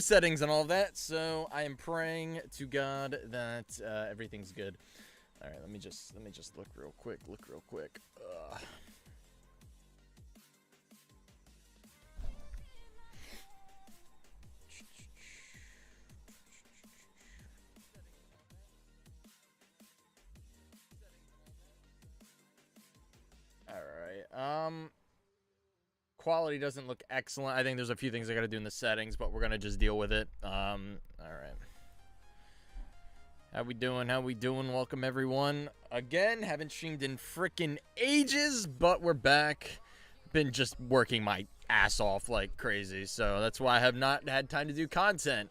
settings and all of that, so I am praying to God that everything's good. All right, let me just look real quick. All right. Quality doesn't look excellent. I think there's a few things I got to do in the settings, but we're gonna just deal with it. All right. How we doing? Welcome everyone. Again, haven't streamed in frickin' ages, but we're back. Been just working my ass off like crazy, so that's why I have not had time to do content.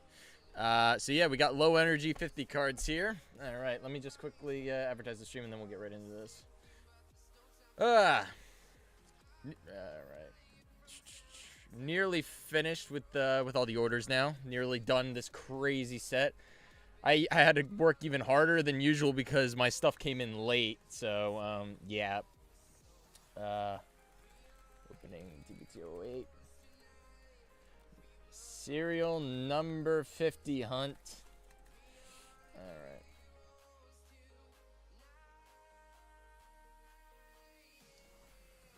So yeah, we got low energy 50 cards here. All right, let me just quickly advertise the stream, and then we'll get right into this. All right. Nearly finished with all the orders now. Nearly done this crazy set. I had to work even harder than usual because my stuff came in late. So yeah. Opening D-BT08. Serial number 50 hunt. All right.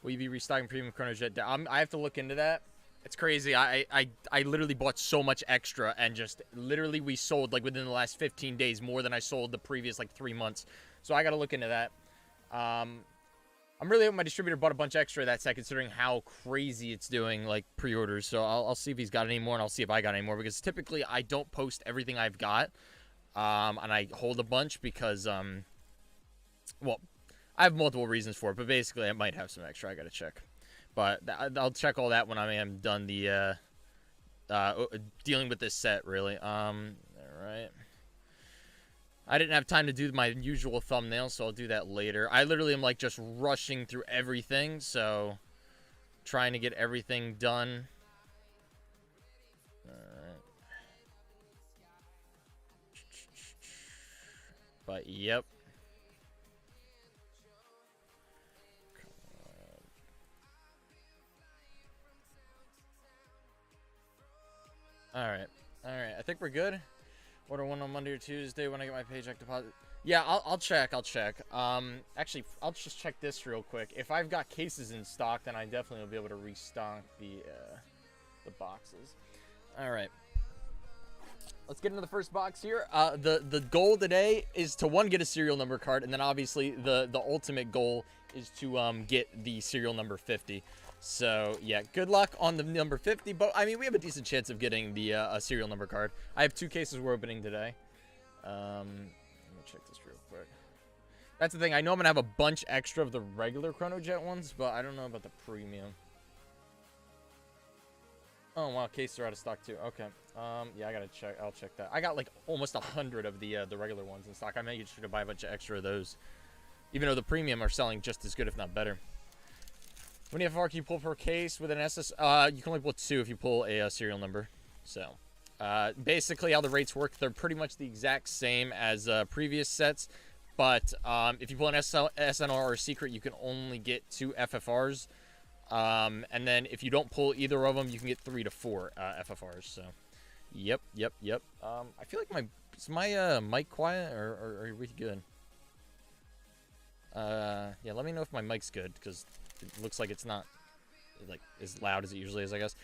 Will you be restocking premium Chrono Jet? I have to look into that. It's crazy. I literally bought so much extra, and just literally we sold like within the last 15 days more than I sold the previous like 3 months. So I got to look into that. I'm really hoping my distributor bought a bunch extra of that set, considering how crazy it's doing like pre-orders. So I'll see if he's got any more, and I'll see if I got any more, because typically I don't post everything I've got, and I hold a bunch because well, I have multiple reasons for it, but basically I might have some extra. I got to check. But I'll check all that when I am done the dealing with this set, really. All right. I didn't have time to do my usual thumbnail, so I'll do that later. I literally am like just rushing through everything, so trying to get everything done. All right. But yep. Alright. I think we're good. Order one on Monday or Tuesday when I get my paycheck deposit. Yeah, I'll check. Actually, I'll just check this real quick. If I've got cases in stock, then I definitely will be able to restock the boxes. Alright. Let's get into the first box here. The goal today is to, one, get a serial number card, and then obviously the ultimate goal is to get the serial number 50. So, yeah, good luck on the number 50, but, I mean, we have a decent chance of getting the a serial number card. I have 2 cases we're opening today. Let me check this real quick. That's the thing. I know I'm going to have a bunch extra of the regular Chrono Jet ones, but I don't know about the premium. Oh, wow, cases are out of stock, too. Okay. Yeah, I got to check. I'll check that. I got, like, almost 100 of the regular ones in stock. I may just buy a bunch of extra of those, even though the premium are selling just as good, if not better. How many FR can you pull per case with an SS? You can only pull 2 if you pull a serial number. So, basically how the rates work, they're pretty much the exact same as previous sets. But if you pull an SNR or a secret, you can only get 2 FFRs. And then if you don't pull either of them, you can get 3 to 4 FFRs. So, yep. I feel like is my mic quiet, or are we good? Yeah, let me know if my mic's good, because it looks like it's not like as loud as it usually is, I guess.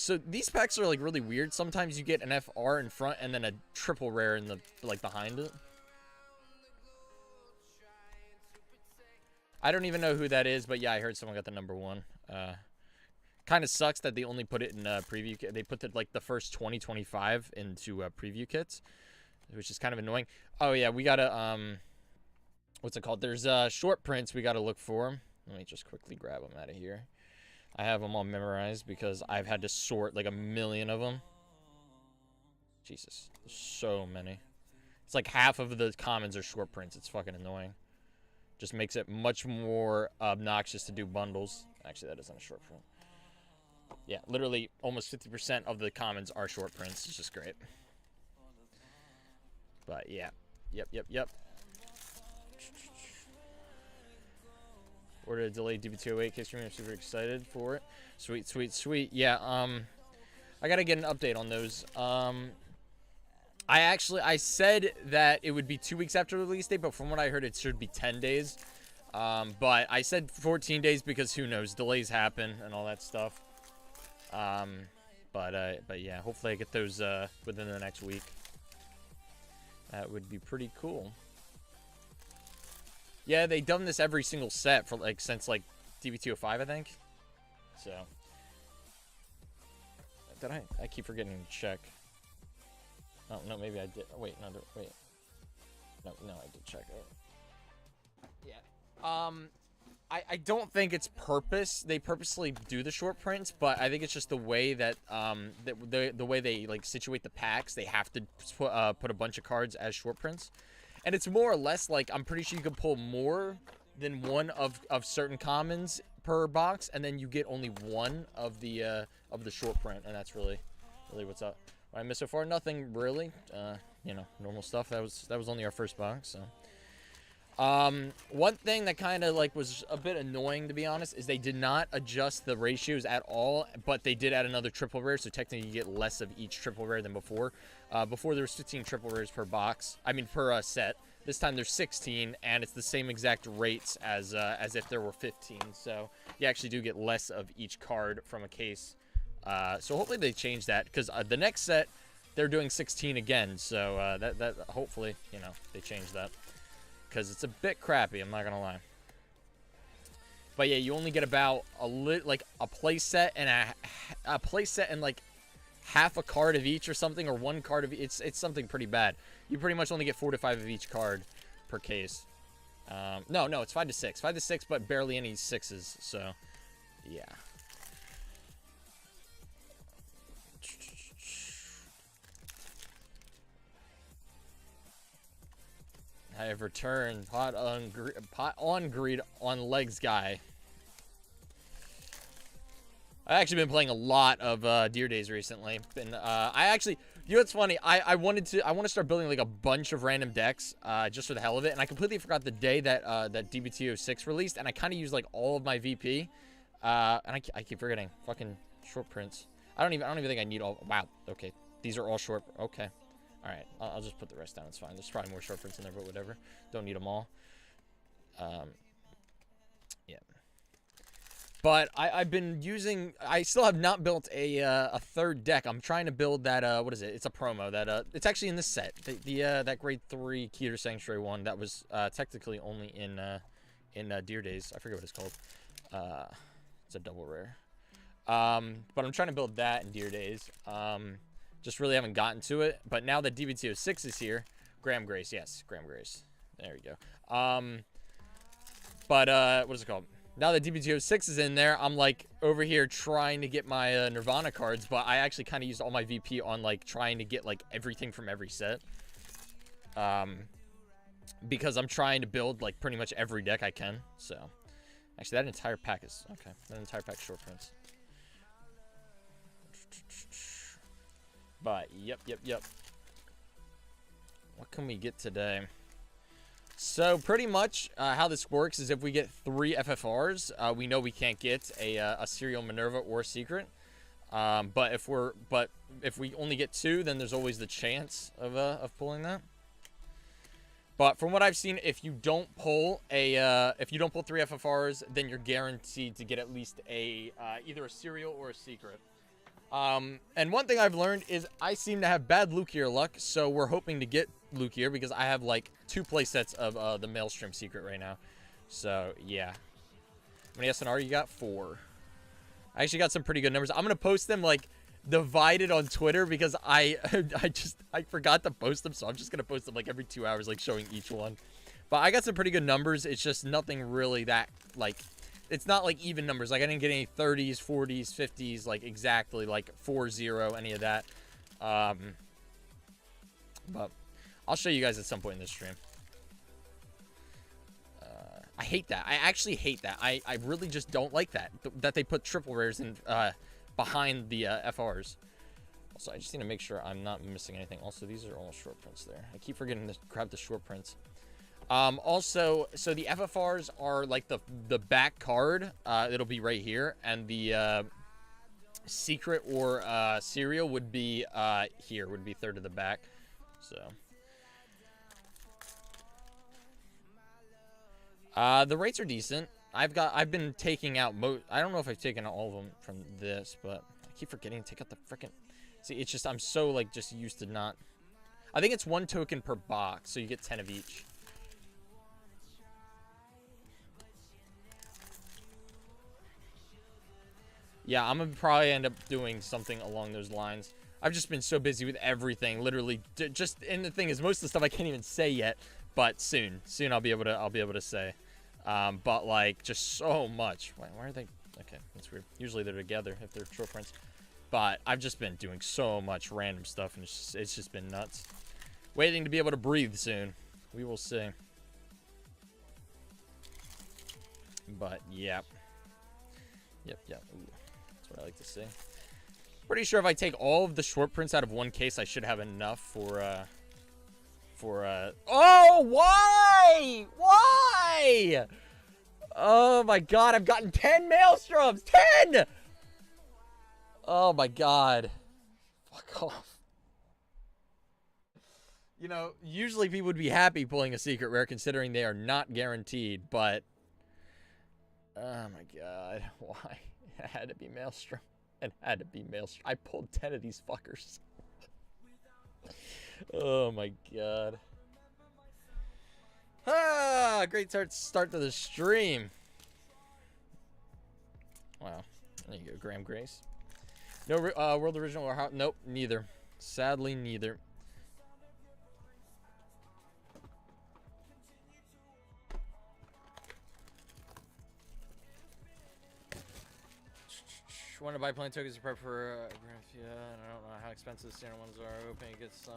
So these packs are like really weird. Sometimes you get an FR in front and then a triple rare in the behind it. I don't even know who that is, but yeah, I heard someone got the number 1. Kind of sucks that they only put it in preview. They put the first 2025 into preview kits, which is kind of annoying. Oh yeah, we gotta what's it called? There's short prints we gotta look for. Let me just quickly grab them out of here. I have them all memorized because I've had to sort like a million of them. Jesus, there's so many. It's like half of the commons are short prints. It's fucking annoying. Just makes it much more obnoxious to do bundles. Actually, that isn't a short print. Yeah, literally almost 50% of the commons are short prints. It's just great. But yeah, yep. Ordered a delayed D-BT08 case stream. I'm super excited for it. Sweet. Yeah, I gotta get an update on those. I said that it would be 2 weeks after the release date, but from what I heard, it should be 10 days. But I said 14 days because who knows, delays happen and all that stuff. But yeah, hopefully I get those within the next week. That would be pretty cool. Yeah, they've done this every single set for like since like D-BT08, I think. So did I keep forgetting to check. Oh no, maybe I did. Wait, no, wait. No, I did check it. Yeah. I don't think it's they purposely do the short prints, but I think it's just the way that the way they like situate the packs. They have to put a bunch of cards as short prints, and it's more or less like I'm pretty sure you can pull more than one of certain commons per box, and then you get only one of the short print, and that's really what's up. What I missed so far, nothing really. You know, normal stuff. That was only our first box, so. One thing that kind of like was a bit annoying, to be honest, is they did not adjust the ratios at all, but they did add another triple rare, so technically you get less of each triple rare than before. Before there was 15 triple rares per box, per set. This time there's 16, and it's the same exact rates as if there were 15, so you actually do get less of each card from a case. So hopefully they change that, because the next set they're doing 16 again, so that hopefully, you know, they change that. Because it's a bit crappy, I'm not gonna lie. But yeah, you only get about a play set and a play set and like half a card of each or something, or one card of each. It's something pretty bad. You pretty much only get 4 to 5 of each card per case. No, it's 5 to 6. 5 to 6, but barely any 6s. So yeah. I have returned. Pot on greed on legs guy. I've actually been playing a lot of Deer Days recently. I actually, you know what's funny? I want to start building like a bunch of random decks just for the hell of it, and I completely forgot the day that that D-BT06 released, and I kind of used like all of my VP, and I keep forgetting fucking short prints. I don't even think I need all. Wow. Okay, these are all short. Okay. All right, I'll just put the rest down. It's fine. There's probably more short prints in there, but whatever. Don't need them all. Yeah. But I've been using. I still have not built a third deck. I'm trying to build that. What is it? It's a promo that it's actually in this set. That grade 3 Keter Sanctuary one that was technically only in Deer Days. I forget what it's called. It's a double rare. But I'm trying to build that in Deer Days. Just really haven't gotten to it, but now that D-BT06 is here, Graham Grace, yes, Graham Grace. There we go. What is it called? Now that D-BT06 is in there, I'm like over here trying to get my Nirvana cards, but I actually kind of used all my VP on like trying to get like everything from every set. Because I'm trying to build like pretty much every deck I can. So, actually, that entire pack is okay. That entire pack is short prints. But, yep. What can we get today? So, pretty much how this works is if we get 3 FFRs, we know we can't get a serial Minerva or a secret. But if we only get 2, then there's always the chance of pulling that. But from what I've seen, if you don't pull 3 FFRs, then you're guaranteed to get at least either a serial or a secret. And one thing I've learned is I seem to have bad Lukier luck, so we're hoping to get Lukier because I have like 2 playsets of the Maelstrom secret right now. So, yeah. How many SNR you got? 4. I actually got some pretty good numbers. I'm going to post them like divided on Twitter because I forgot to post them, so I'm just going to post them like every 2 hours, like showing each one. But I got some pretty good numbers. It's just nothing really that like... It's not like even numbers. Like I didn't get any 30s, 40s, 50s, like exactly like 4-0, any of that. But I'll show you guys at some point in this stream. I hate that. I actually hate that. I really just don't like that. That they put triple rares in behind the FRs. Also, I just need to make sure I'm not missing anything. Also, these are all short prints there. I keep forgetting to grab the short prints. Also, so the FFRs are like the back card. It'll be right here, and the secret or serial would be here, would be third to the back. So the rates are decent. I've been taking out I don't know if I've taken out all of them from this, but I keep forgetting to take out the frickin'. See, it's just I'm so like just used to not. I think it's 1 token per box, so you get 10 of each. Yeah, I'm gonna probably end up doing something along those lines. I've just been so busy with everything, literally. And the thing is, most of the stuff I can't even say yet, but soon I'll be able to say. But like just so much. Why are they? Okay, that's weird. Usually they're together if they're short prints. But I've just been doing so much random stuff, and it's just been nuts. Waiting to be able to breathe soon. We will see. But yeah. Yep. Ooh, that's what I like to see. Pretty sure if I take all of the short prints out of one case, I should have enough for oh, why? Why? Oh my god, I've gotten 10 Maelstroms! 10! Oh my god. Fuck off. You know, usually people would be happy pulling a secret rare considering they are not guaranteed, but oh my god, why? It had to be Maelstrom. It had to be Maelstrom. I pulled 10 of these fuckers. Oh my god. Ah, great start to the stream. Wow. There you go, Graham Grace. No World Original or how? Nope, neither. Sadly, neither. Want to buy plane tokens to prep for yeah, I don't know how expensive the standard ones are. Hoping you get some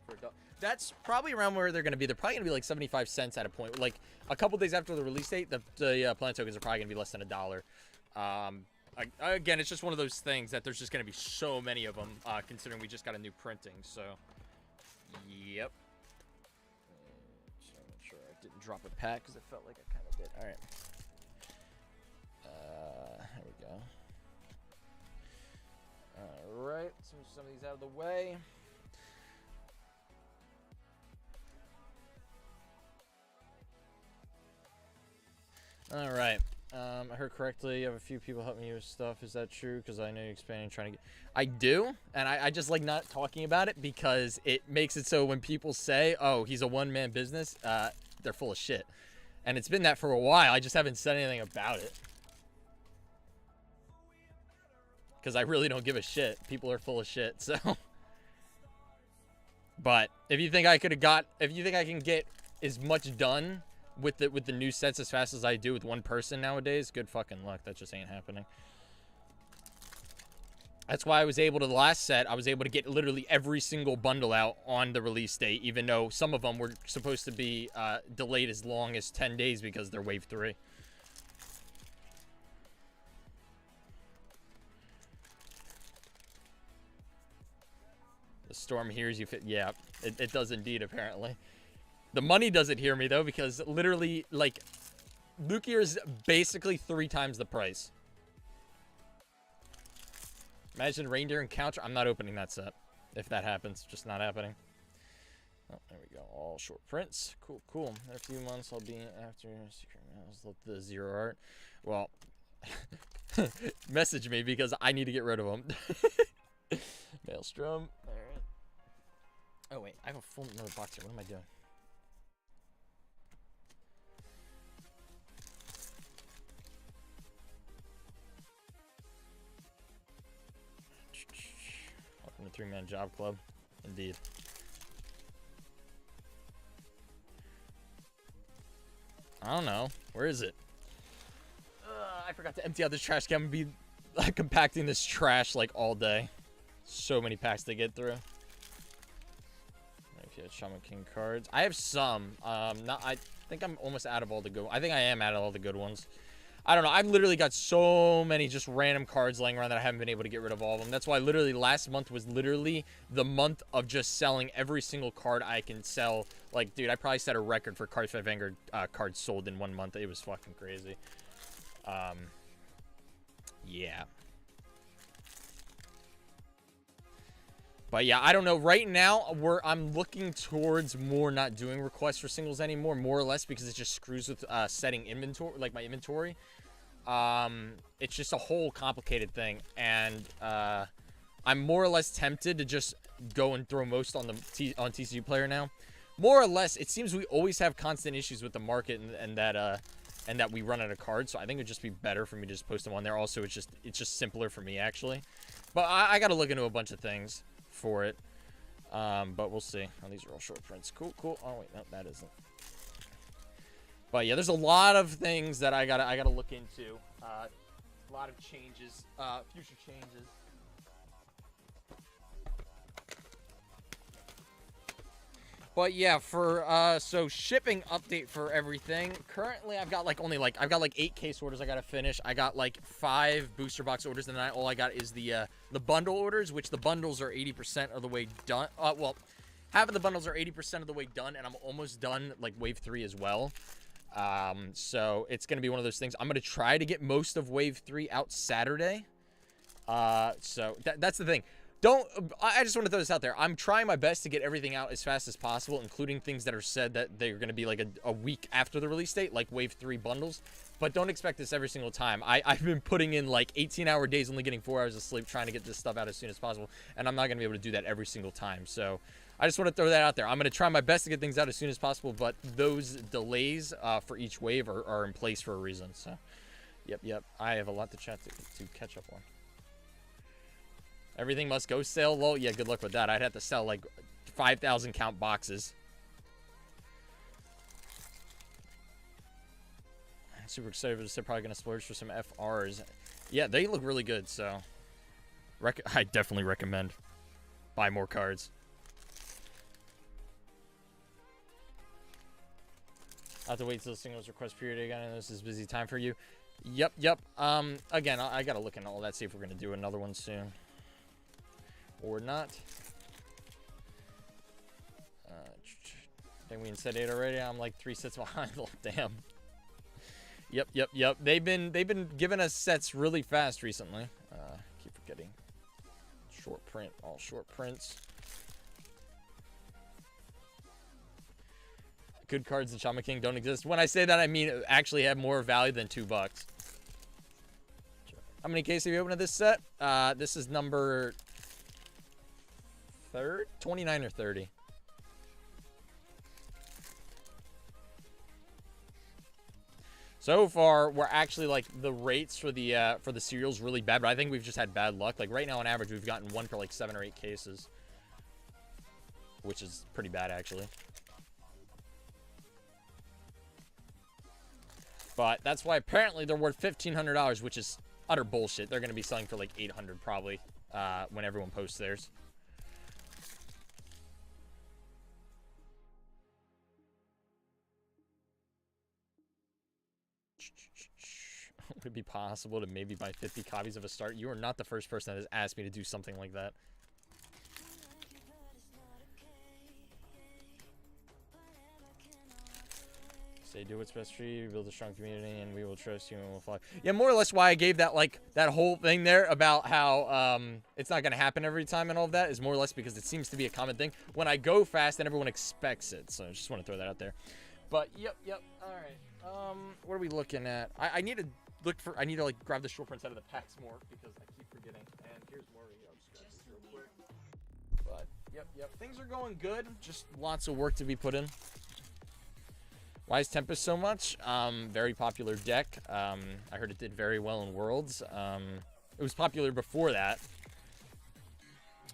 for that's probably around where they're going to be. They're probably going to be like 75 cents at a point. Like a couple days after the release date, the plane tokens are probably going to be less than $1. Again, it's just one of those things that there's just going to be so many of them, considering we just got a new printing. So, yep. So make sure I didn't drop a pack because it felt like I kind of did. All right. Here we go. Alright, some of these out of the way. Alright. I heard correctly, you have a few people helping you with stuff. Is that true? Because I know you're expanding, trying to get... I do, and I just like not talking about it because it makes it so when people say, oh, he's a one-man business, they're full of shit. And it's been that for a while. I just haven't said anything about it. Because I really don't give a shit. People are full of shit, so. But if you think I could have got, if you think I can get as much done with the new sets as fast as I do with one person nowadays, good fucking luck. That just ain't happening. That's why I was able to, the last set, I was able to get literally every single bundle out on the release date, even though some of them were supposed to be delayed as long as 10 days because they're wave 3. Storm hears you fit. Yeah, it does indeed, apparently. The money doesn't hear me, though, because literally, like, Lukier is basically 3 times the price. Imagine Reindeer Encounter. I'm not opening that set. If that happens, just not happening. Oh, there we go. All short prints. Cool, cool. In a few months, I'll be after Secret Mails, the zero art. Well, message me because I need to get rid of them. Maelstrom. All right. Oh, wait. I have a full another box here. What am I doing? Welcome to 3-Man Job Club. Indeed. I don't know. Where is it? I forgot to empty out this trash can. I'm going to be compacting this trash like all day. So many packs to get through. If you have Shaman King cards, I have some. I think I'm almost out of all the good. I think I am out of all the good ones. I don't know. I've literally got so many just random cards laying around that I haven't been able to get rid of all of them. That's why literally last month was literally the month of just selling every single card I can sell. Like, dude, I probably set a record for Cardfight Vanguard cards sold in 1 month. It was fucking crazy. Yeah. But yeah, I don't know. Right now, I'm looking towards more not doing requests for singles anymore, more or less, because it just screws with setting inventory, like my inventory. It's just a whole complicated thing, and I'm more or less tempted to just go and throw most on the TCU player now. More or less, it seems we always have constant issues with the market, and that we run out of cards. So I think it would just be better for me to just post them on there. Also, it's just simpler for me actually. But I got to look into a bunch of things for it. But we'll see. Oh, these are all short prints. Cool, cool. Oh wait, no, that isn't. But yeah, there's a lot of things that I gotta look into. A lot of changes, future changes. But yeah, for so shipping update for everything. Currently, I've got like 8 case orders I gotta finish. I got like 5 booster box orders, and then all I got is the bundle orders, which the bundles are 80% of the way done. Well, half of the bundles are 80% of the way done, and I'm almost done like wave 3 as well. So it's gonna be one of those things. I'm gonna try to get most of wave 3 out Saturday. So that's the thing. I just want to throw this out there. I'm trying my best to get everything out as fast as possible, including things that are said that they're going to be like a week after the release date, like Wave 3 bundles. But don't expect this every single time. I've been putting in like 18-hour days, only getting 4 hours of sleep, trying to get this stuff out as soon as possible. And I'm not going to be able to do that every single time. So I just want to throw that out there. I'm going to try my best to get things out as soon as possible, but those delays for each wave are in place for a reason. So, yep. I have a lot to catch up on. Everything must go sale low. Yeah, good luck with that. I'd have to sell like 5,000 count boxes. Super excited. They're probably going to splurge for some FRs. Yeah, they look really good, so I definitely recommend buy more cards. I'll have to wait till the singles request period again, and this is a busy time for you. Yep. Again, I got to look into all that, see if we're going to do another one soon. Or not. I think we said 8 already. I'm like 3 sets behind. Oh, damn. Yep. They've been giving us sets really fast recently. Keep forgetting. Short print. All short prints. Good cards in Shaman King don't exist. When I say that, I mean actually have more value than $2. How many cases have you opened of this set? This is number 29 or 30. So far, we're actually like the rates for the cereals really bad, but I think we've just had bad luck. Like right now, on average, we've gotten one per like 7 or 8 cases, which is pretty bad actually. But that's why apparently they're worth $1,500, which is utter bullshit. They're going to be selling for like $800 probably when everyone posts theirs. Would it be possible to maybe buy 50 copies of a start? You are not the first person that has asked me to do something like that. Say do what's best for you, build a strong community, and we will trust you and we'll fly. Yeah, more or less why I gave that like that whole thing there about how it's not gonna happen every time and all of that is more or less because it seems to be a common thing. When I go fast, then everyone expects it. So I just want to throw that out there. But yep. All right. What are we looking at? I need to look for. I need to like grab the short prints out of the packs more because I keep forgetting. And here's more. I'll just grab this real quick. But yep. Things are going good. Just lots of work to be put in. Why is Tempest so much? Very popular deck. I heard it did very well in Worlds. It was popular before that.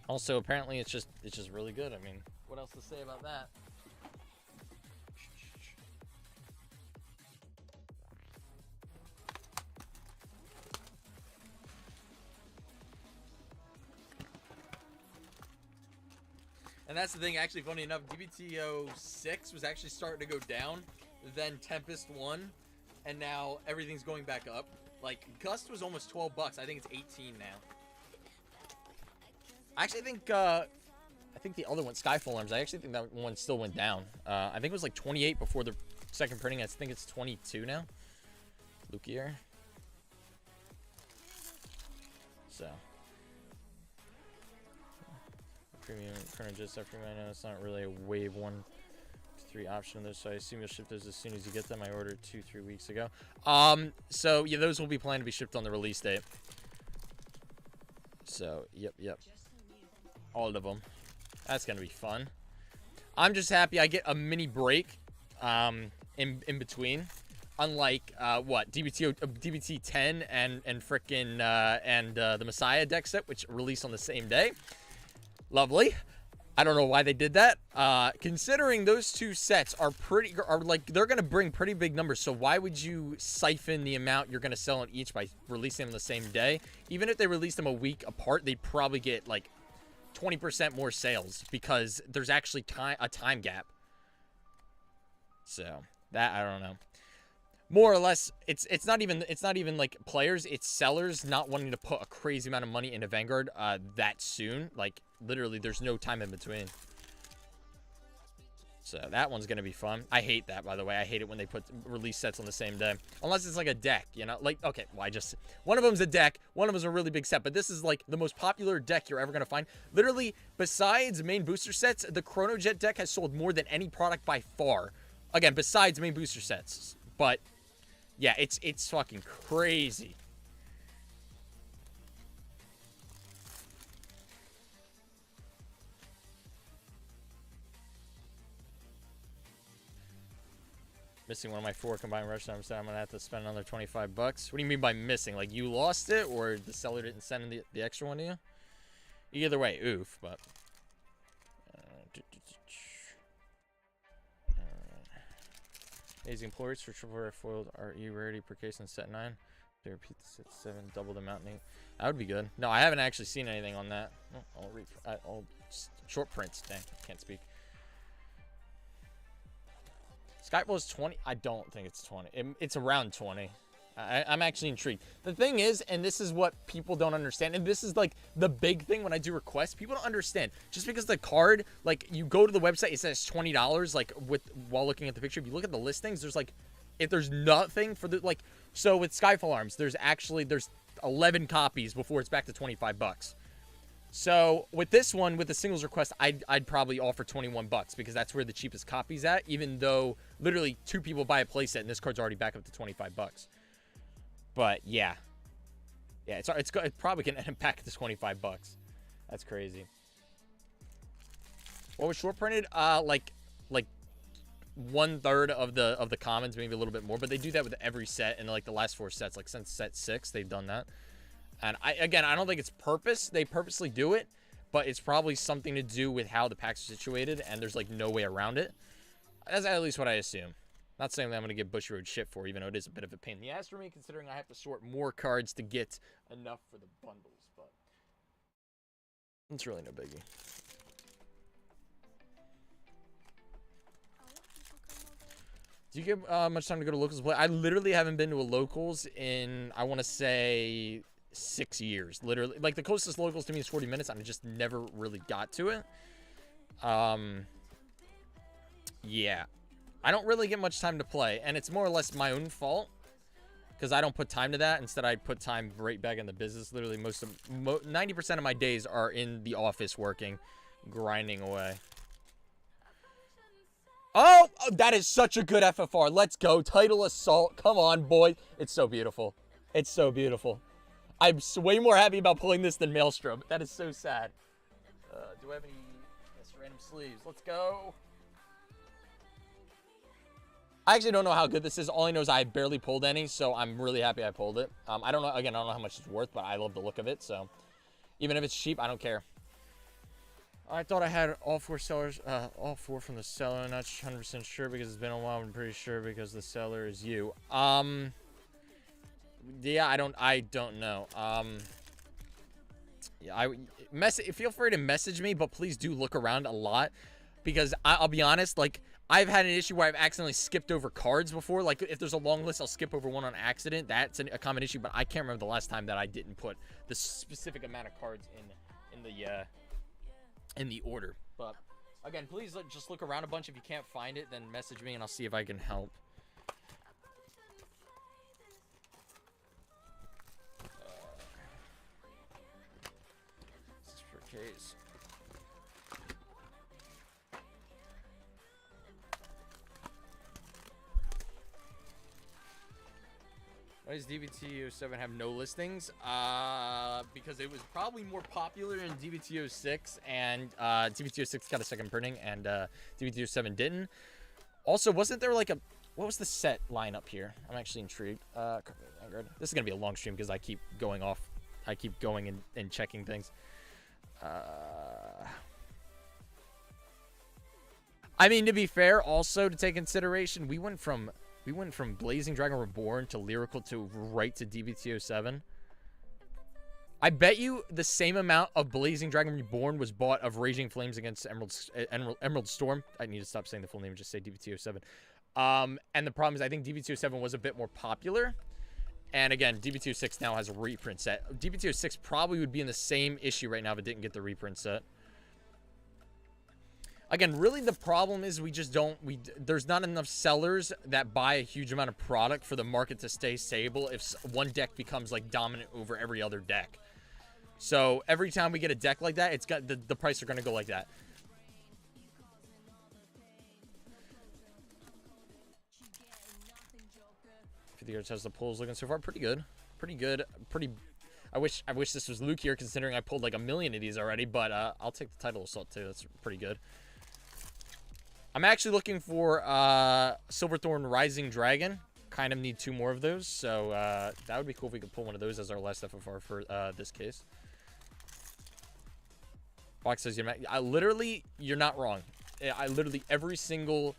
Also, apparently, it's just really good. I mean, what else to say about that? And that's the thing, actually, funny enough, D-BT06 was actually starting to go down, then Tempest won, and now everything's going back up. Like, Gust was almost $12. I think it's 18 now. I actually think, the other one, Skyfall Arms, I actually think that one still went down. I think it was like 28 before the second printing. I think it's 22 now. Lukier. So. premium Chrono Jet stuff premium. I know it's not really a wave 1 to 3 option of those, so I assume you'll ship those as soon as you get them. I ordered 2-3 weeks ago. So yeah, those will be planned to be shipped on the release date. So yep. All of them. That's gonna be fun. I'm just happy I get a mini break in between. Unlike what D-BT10 and frickin' the Messiah deck set, which released on the same day. Lovely. I don't know why they did that. Considering those two sets are like they're gonna bring pretty big numbers. So why would you siphon the amount you're gonna sell on each by releasing them on the same day? Even if they release them a week apart, they'd probably get like 20% more sales because there's actually a time gap. So that I don't know. More or less, it's not even like players, it's sellers not wanting to put a crazy amount of money into Vanguard that soon. Like literally, there's no time in between. So that one's gonna be fun. I hate that, by the way. I hate it when they put release sets on the same day, unless it's like a deck, you know. Like okay, well one of them's a deck, one of them's a really big set, but this is like the most popular deck you're ever gonna find. Literally, besides main booster sets, the Chrono Jet deck has sold more than any product by far. Again, besides main booster sets, but. Yeah, it's fucking crazy. Missing one of my 4 combined rush times, so I'm gonna have to spend another $25. What do you mean by missing? Like you lost it, or the seller didn't send the extra one to you? Either way, oof. But amazing employers for triple rare foiled RE rarity per case in set 9. They repeat the set 7, double the amount. That would be good. No, I haven't actually seen anything on that. I'll short prints. Dang, can't speak. Skyfall is 20. I don't think it's 20. It's around 20. I'm actually intrigued. The thing is, and this is what people don't understand, and this is like the big thing when I do requests, people don't understand. Just because the card, like you go to the website, it says $20, like while looking at the picture. If you look at the listings, there's like, if there's nothing for the, like, so with Skyfall Arms, there's 11 copies before it's back to $25. So with this one, with the singles request, I'd probably offer $21 because that's where the cheapest copy's at, even though literally 2 people buy a playset and this card's already back up to $25. But yeah, it's probably gonna end back to $25. That's crazy. What was short printed? Like 1/3 of the commons, maybe a little bit more. But they do that with every set, and like the last 4 sets, like since set 6, they've done that. And I don't think it's purpose. They purposely do it, but it's probably something to do with how the packs are situated, and there's like no way around it. That's at least what I assume. Not saying that I'm going to get Bushy Road shit for, even though it is a bit of a pain in the ass for me, considering I have to sort more cards to get enough for the bundles, but it's really no biggie. Do you get much time to go to locals to play? I literally haven't been to a locals in, I want to say, 6 years. Literally. Like, the closest locals to me is 40 minutes, and I just never really got to it. Yeah. I don't really get much time to play, and it's more or less my own fault because I don't put time to that. Instead, I put time right back in the business. Literally, 90% of my days are in the office working, grinding away. Oh, that is such a good FFR. Let's go. Tidal Assault. Come on, boy. It's so beautiful. It's so beautiful. I'm way more happy about pulling this than Maelstrom. That is so sad. Do I have any random sleeves? Let's go. I actually don't know how good this is. All I know is I barely pulled any, so I'm really happy I pulled it. I don't know. Again, I don't know how much it's worth, but I love the look of it. So even if it's cheap, I don't care. I thought I had all 4 sellers, all 4 from the seller. Not 100% sure because it's been a while. I'm pretty sure because the seller is you. Yeah, I don't know. Yeah, feel free to message me, but please do look around a lot because I'll be honest, like, I've had an issue where I've accidentally skipped over cards before. Like, if there's a long list, I'll skip over one on accident. That's a common issue, but I can't remember the last time that I didn't put the specific amount of cards in the order. But again, please just look around a bunch. If you can't find it, then message me and I'll see if I can help. This is for case. Why does D-BT07 have no listings? Because it was probably more popular in D-BT06, and D-BT06 got a second printing, and D-BT07 didn't. Also, wasn't there like a... What was the set lineup here? I'm actually intrigued. This is going to be a long stream because I keep going off. I keep going and checking things. I mean, to be fair, also to take consideration, we went from Blazing Dragon Reborn to Lyrical to right to D-BT07. I bet you the same amount of Blazing Dragon Reborn was bought of Raging Flames against Emerald Storm. I need to stop saying the full name and just say D-BT07. And the problem is I think D-BT07 was a bit more popular. And again, D-BT06 now has a reprint set. D-BT06 probably would be in the same issue right now if it didn't get the reprint set. Again, really the problem is we just don't... There's not enough sellers that buy a huge amount of product for the market to stay stable if one deck becomes like dominant over every other deck. So every time we get a deck like that, it's got the price are going to go like that. The years has the pulls looking so far pretty good. I wish this was Luke here, considering I pulled like 1 million of these already, but I'll take the title assault too. That's pretty good. I'm actually looking for Silverthorn Rising Dragon. Kind of need 2 more of those, so that would be cool if we could pull one of those as our last FFR for this case. Box says you're not wrong. I literally every single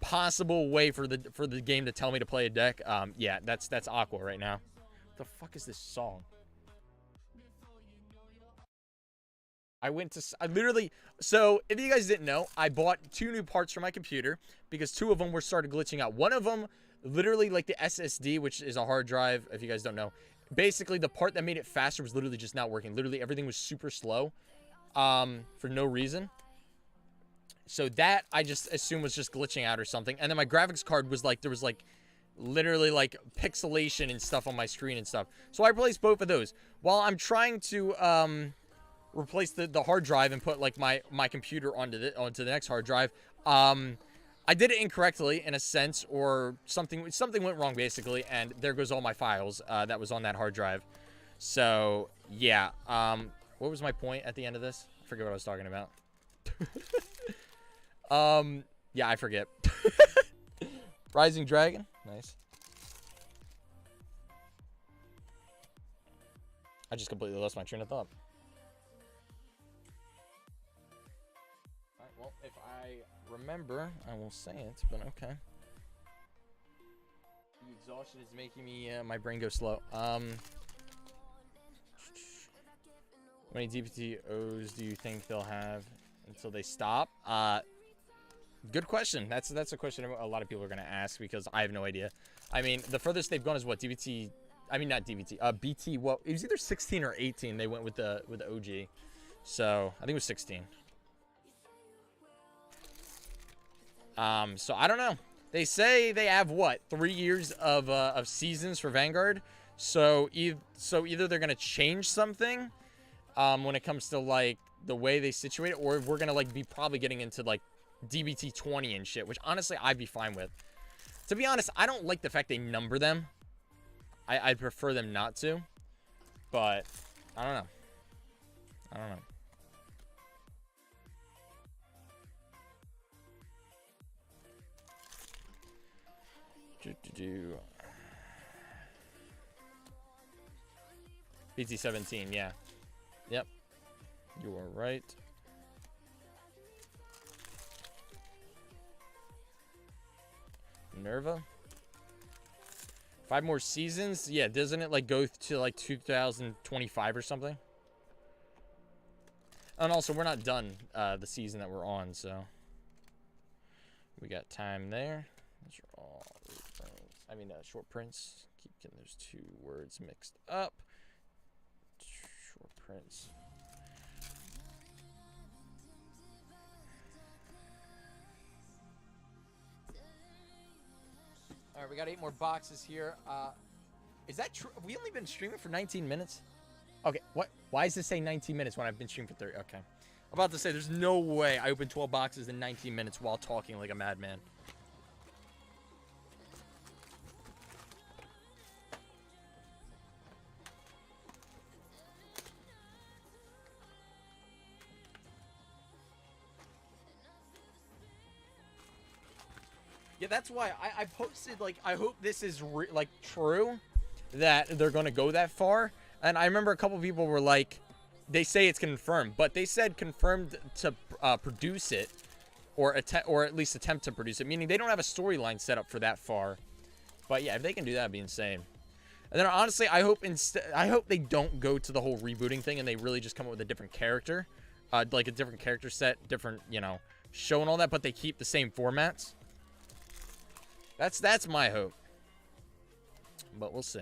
possible way for the game to tell me to play a deck. Yeah, that's Aqua right now. What the fuck is this song? I literally, so if you guys didn't know, I bought 2 new parts for my computer because 2 of them were started glitching out. One of them, literally like the SSD, which is a hard drive, if you guys don't know. Basically, the part that made it faster was literally just not working. Literally, everything was super slow for no reason. So that, I just assumed was just glitching out or something. And then my graphics card was like, there was like, literally like pixelation and stuff on my screen and stuff. So I replaced both of those. While I'm trying to replace the hard drive and put like my computer onto the next hard drive, I did it incorrectly in a sense, or something went wrong basically, and there goes all my files that was on that hard drive. So yeah, what was my point at the end of this? I forget what I was talking about. Yeah, I forget. Rising Dragon, nice. I just completely lost my train of thought. Alright, well, if I remember, I will say it, but okay. The exhaustion is making me, my brain go slow. How many D-BT08s do you think they'll have until they stop? Good question. That's a question a lot of people are going to ask because I have no idea. I mean, the furthest they've gone is what? DBT... I mean, not DBT. BT... Well, it was either 16 or 18 they went with the OG. So, I think it was 16. So, I don't know. They say they have, what? 3 years of seasons for Vanguard. So either they're going to change something when it comes to, like, the way they situate it, or we're going to, like, be probably getting into, like, D-BT20 and shit, which honestly I'd be fine with. To be honest, I don't like the fact they number them. I'd prefer them not to, but I don't know. BT17, yeah. Yep. You are right. Minerva. 5 more seasons? Yeah, doesn't it like go to like 2025 or something? And also, we're not done the season that we're on, so we got time there. Those are all reprints. I mean, short prints. Keep getting those 2 words mixed up. Short prints. All right, we got 8 more boxes here. Is that true? Have we only been streaming for 19 minutes? Okay, what? Why does this say 19 minutes when I've been streaming for 30? Okay. I'm about to say, there's no way I opened 12 boxes in 19 minutes while talking like a madman. Yeah, that's why I posted, like, I hope this is, like, true, that they're going to go that far. And I remember a couple people were like, they say it's confirmed, but they said confirmed to produce it, or at least attempt to produce it, meaning they don't have a storyline set up for that far. But yeah, if they can do that, it'd be insane. And then honestly, I hope they don't go to the whole rebooting thing and they really just come up with a different character, like a different character set, different, you know, show and all that, but they keep the same formats. That's my hope. But we'll see.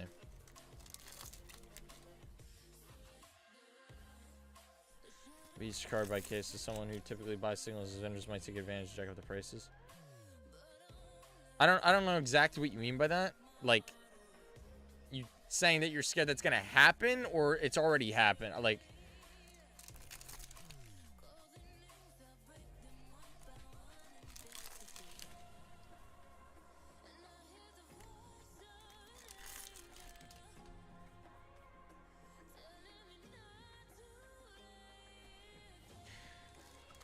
Each card by case is someone who typically buys signals as vendors might take advantage to jack up the prices. I don't know exactly what you mean by that. Like, you saying that you're scared that's gonna happen, or it's already happened? Like,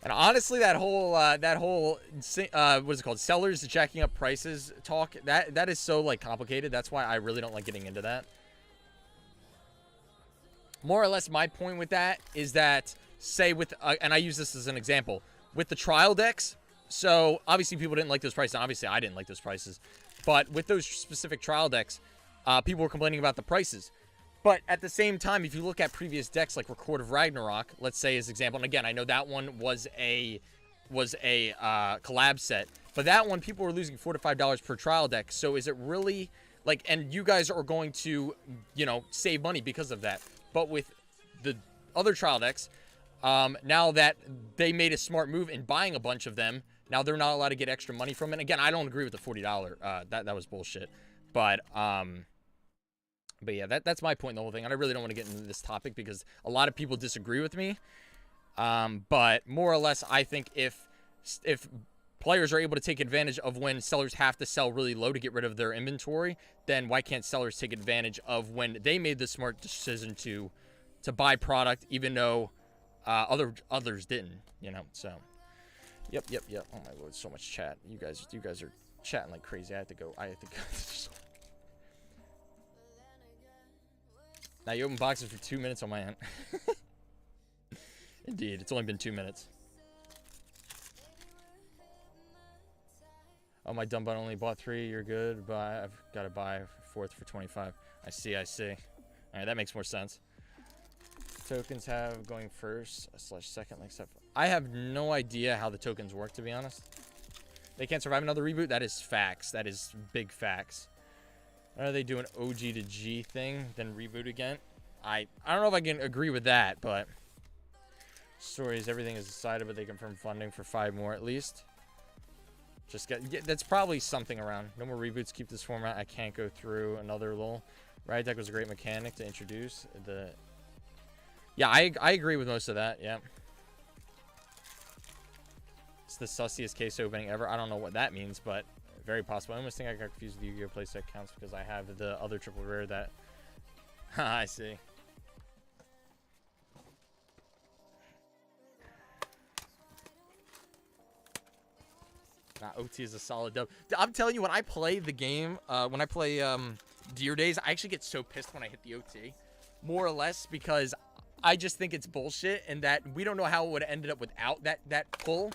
and honestly, that whole what is it called? Sellers jacking up prices talk. That is so, like, complicated. That's why I really don't like getting into that. More or less, my point with that is that, say with, and I use this as an example, with the trial decks. So obviously people didn't like those prices. And obviously I didn't like those prices. But with those specific trial decks, people were complaining about the prices. But at the same time, if you look at previous decks like Record of Ragnarok, let's say as example, and again, I know that one was a collab set, but that one people were losing $4 to $5 per trial deck. So is it really, like, and you guys are going to, you know, save money because of that. But with the other trial decks, now that they made a smart move in buying a bunch of them, now they're not allowed to get extra money from it. Again, I don't agree with the $40. That was bullshit. But yeah, that's my point in the whole thing. And I really don't want to get into this topic because a lot of people disagree with me. But more or less, I think if players are able to take advantage of when sellers have to sell really low to get rid of their inventory, then why can't sellers take advantage of when they made the smart decision to buy product, even though others didn't, you know? So, yep. Oh my lord, so much chat. You guys are chatting like crazy. I have to go. Now you open boxes for 2 minutes on my end. Indeed, it's only been 2 minutes. Oh, my dumb bun only bought 3. You're good, but I've got to buy 4th for 25. I see. All right, that makes more sense. Tokens have going first / second, like stuff. I have no idea how the tokens work, to be honest. They can't survive another reboot. That is facts. That is big facts. Are they doing OG to G thing, then reboot again? I don't know if I can agree with that, but stories, everything is decided, but they confirm funding for 5 more at least. That's probably something around. No more reboots. Keep this format. I can't go through another lol. Riot Deck was a great mechanic to introduce. Yeah, I agree with most of that. Yeah. It's the sussiest case opening ever. I don't know what that means, but very possible. I almost think I got confused with Yu-Gi-Oh! Playset counts because I have the other triple rare that... I see. Nah, OT is a solid dub. I'm telling you, when I play the game, when I play Deer Days, I actually get so pissed when I hit the OT. More or less because I just think it's bullshit and that we don't know how it would have ended up without that pull.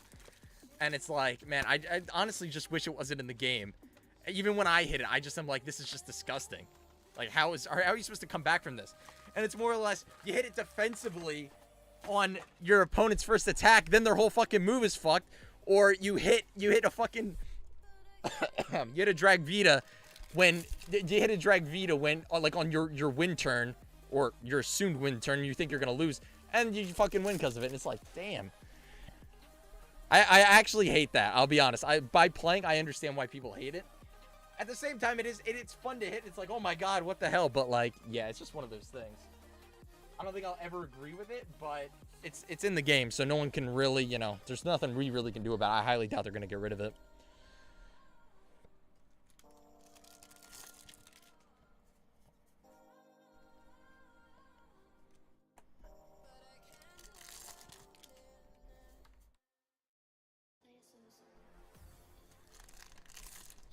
And it's like, man, I honestly just wish it wasn't in the game. Even when I hit it, I just am like, this is just disgusting. Like, how are you supposed to come back from this? And it's more or less, you hit it defensively on your opponent's first attack, then their whole fucking move is fucked. Or you hit a fucking, you hit a drag Vita when, like, on your win turn, or your assumed win turn, you think you're gonna lose, and you fucking win because of it, and it's like, damn. I actually hate that. I'll be honest. By playing, I understand why people hate it. At the same time, it's fun to hit. It's like, oh my god, what the hell? But like, yeah, it's just one of those things. I don't think I'll ever agree with it, but it's in the game, so no one can really, you know, there's nothing we really can do about it. I highly doubt they're gonna get rid of it.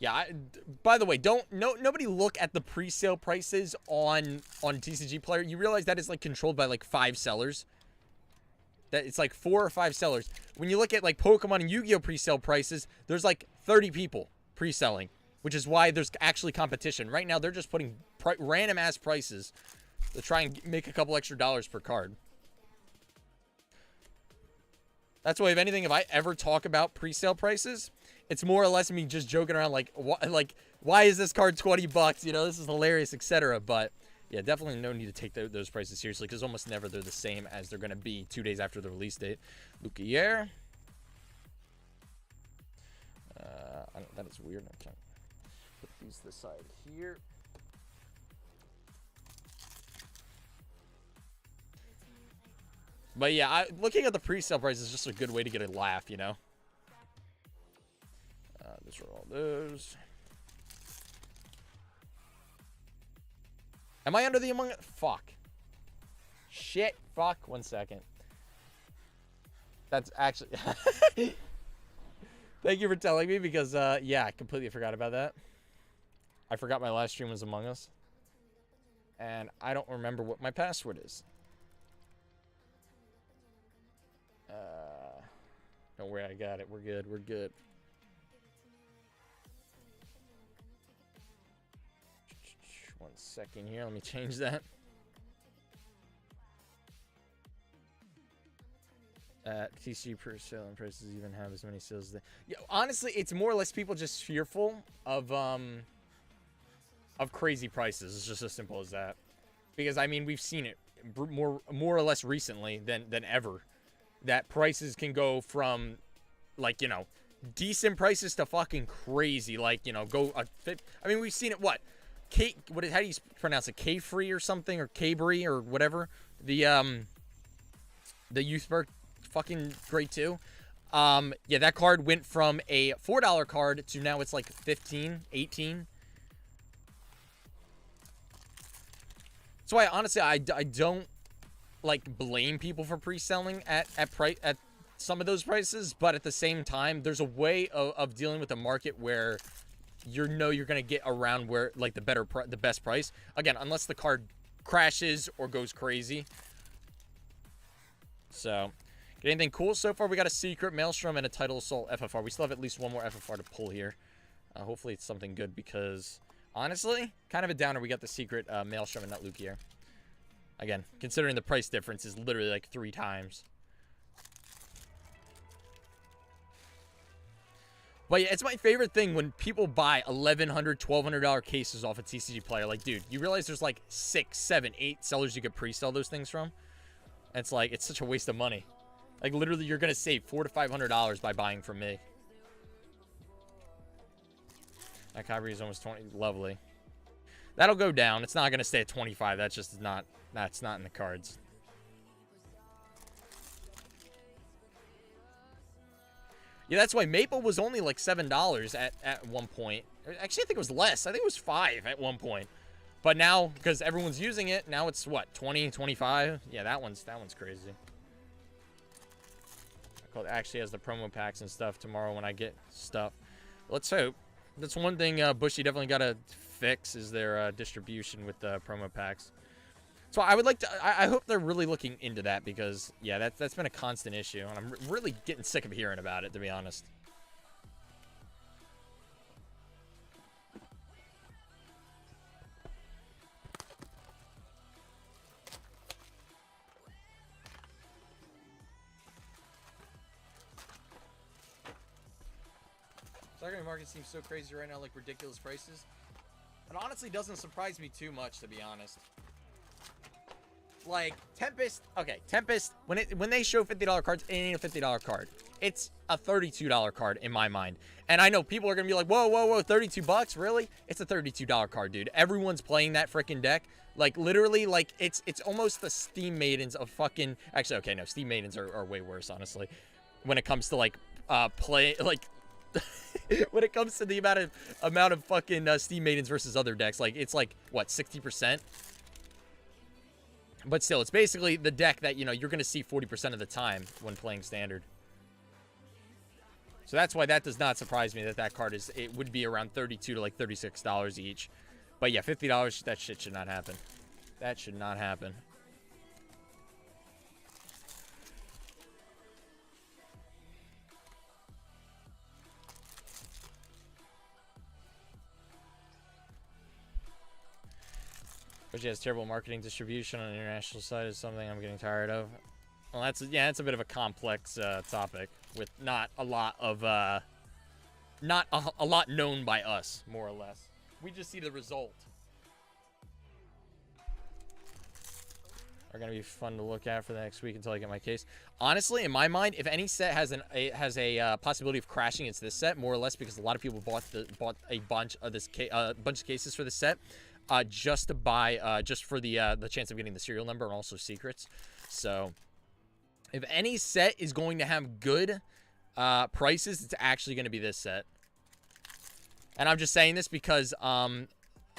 Yeah, by the way, nobody look at the pre-sale prices on TCG Player. You realize that is like controlled by like 5 sellers. That it's like 4 or 5 sellers. When you look at like Pokemon and Yu-Gi-Oh pre-sale prices, there's like 30 people pre-selling, which is why there's actually competition. Right now, they're just putting random ass prices to try and make a couple extra dollars per card. That's why, if anything, if I ever talk about pre-sale prices, it's more or less me just joking around like why is this card $20? You know, this is hilarious, etc. But yeah, definitely no need to take those prices seriously, because almost never they're the same as they're going to be 2 days after the release date. Lucier. That is weird. I can't put these to the side here. But yeah, looking at the pre-sale price is just a good way to get a laugh, you know? Those are all those. Am I under the Among Us? Fuck. Shit. Fuck. 1 second. That's actually... Thank you for telling me, because, yeah, I completely forgot about that. I forgot my last stream was Among Us. And I don't remember what my password is. Don't worry, I got it. We're good. We're good. One second here. Let me change that. TC per sale and prices even have as many sales as they... Yeah, honestly, it's more or less people just fearful of crazy prices. It's just as simple as that. Because I mean, we've seen it more or less recently than ever. That prices can go from, like, you know, decent prices to fucking crazy. Like, you know, I mean, we've seen it, what? How do you pronounce it? K-Free or something? Or K-Bree or whatever? The Youthberg fucking grade 2. Yeah, that card went from a $4 card to now it's like 15, 18. So honestly, I don't like blame people for pre-selling at some of those prices, but at the same time, there's a way of dealing with the market where you're gonna get around where like the best price. Again, unless the card crashes or goes crazy. So, get anything cool so far? We got a secret Maelstrom and a Tidal Assault FFR. We still have at least one more FFR to pull here. Hopefully it's something good, because honestly, kind of a downer. We got the secret Maelstrom and not Lucier. Again, considering the price difference is literally like 3 times. But yeah, it's my favorite thing when people buy $1,100, $1,200 cases off a TCG Player. Like, dude, you realize there's like 6, 7, 8 sellers you could pre-sell those things from? And it's like, it's such a waste of money. Like, literally, you're going to save $400 to $500 by buying from me. That Kyrie is almost 20. Lovely. That'll go down. It's not going to stay at 25. That's just not... That's not in the cards. Yeah, that's why Maple was only like $7 at one point. Actually, I think it was less. I think it was $5 at one point. But now, because everyone's using it, now it's what, 20, 25? Yeah, that one's crazy. Actually has the promo packs and stuff tomorrow when I get stuff. Let's hope. That's one thing Bushy definitely got to fix, is their distribution with the promo packs. So I would like to, I hope they're really looking into that, because, yeah, that's been a constant issue, and I'm really getting sick of hearing about it, to be honest. Secondary market seems so crazy right now, like ridiculous prices. It honestly doesn't surprise me too much, to be honest. Like, Tempest, okay, Tempest, when they show $50 cards, it ain't a $50 card. It's a $32 card in my mind. And I know people are going to be like, whoa, whoa, whoa, 32 bucks? Really? It's a $32 card, dude. Everyone's playing that freaking deck. Like, literally, like, it's almost the Steam Maidens of fucking... Actually, okay, no, Steam Maidens are way worse, honestly. When it comes to, like, play... Like... when it comes to the amount of fucking Steam Maidens versus other decks, like, it's like, what, 60%? But still, it's basically the deck that, you know, you're going to see 40% of the time when playing Standard. So that's why that does not surprise me that that card is, it would be around $32 to like $36 each. But yeah, $50, that shit should not happen. That should not happen. But yeah, it's terrible marketing distribution on the international side is something I'm getting tired of. Well, that's a bit of a complex topic with not a lot of not a lot known by us, more or less. We just see the result. Are gonna be fun to look at for the next week until I get my case. Honestly, in my mind, if any set has a possibility of crashing, it's this set, more or less, because a lot of people bought a bunch of bunch of cases for the set. Just to buy, just for the chance of getting the serial number and also secrets. So, if any set is going to have good prices, it's actually going to be this set. And I'm just saying this because,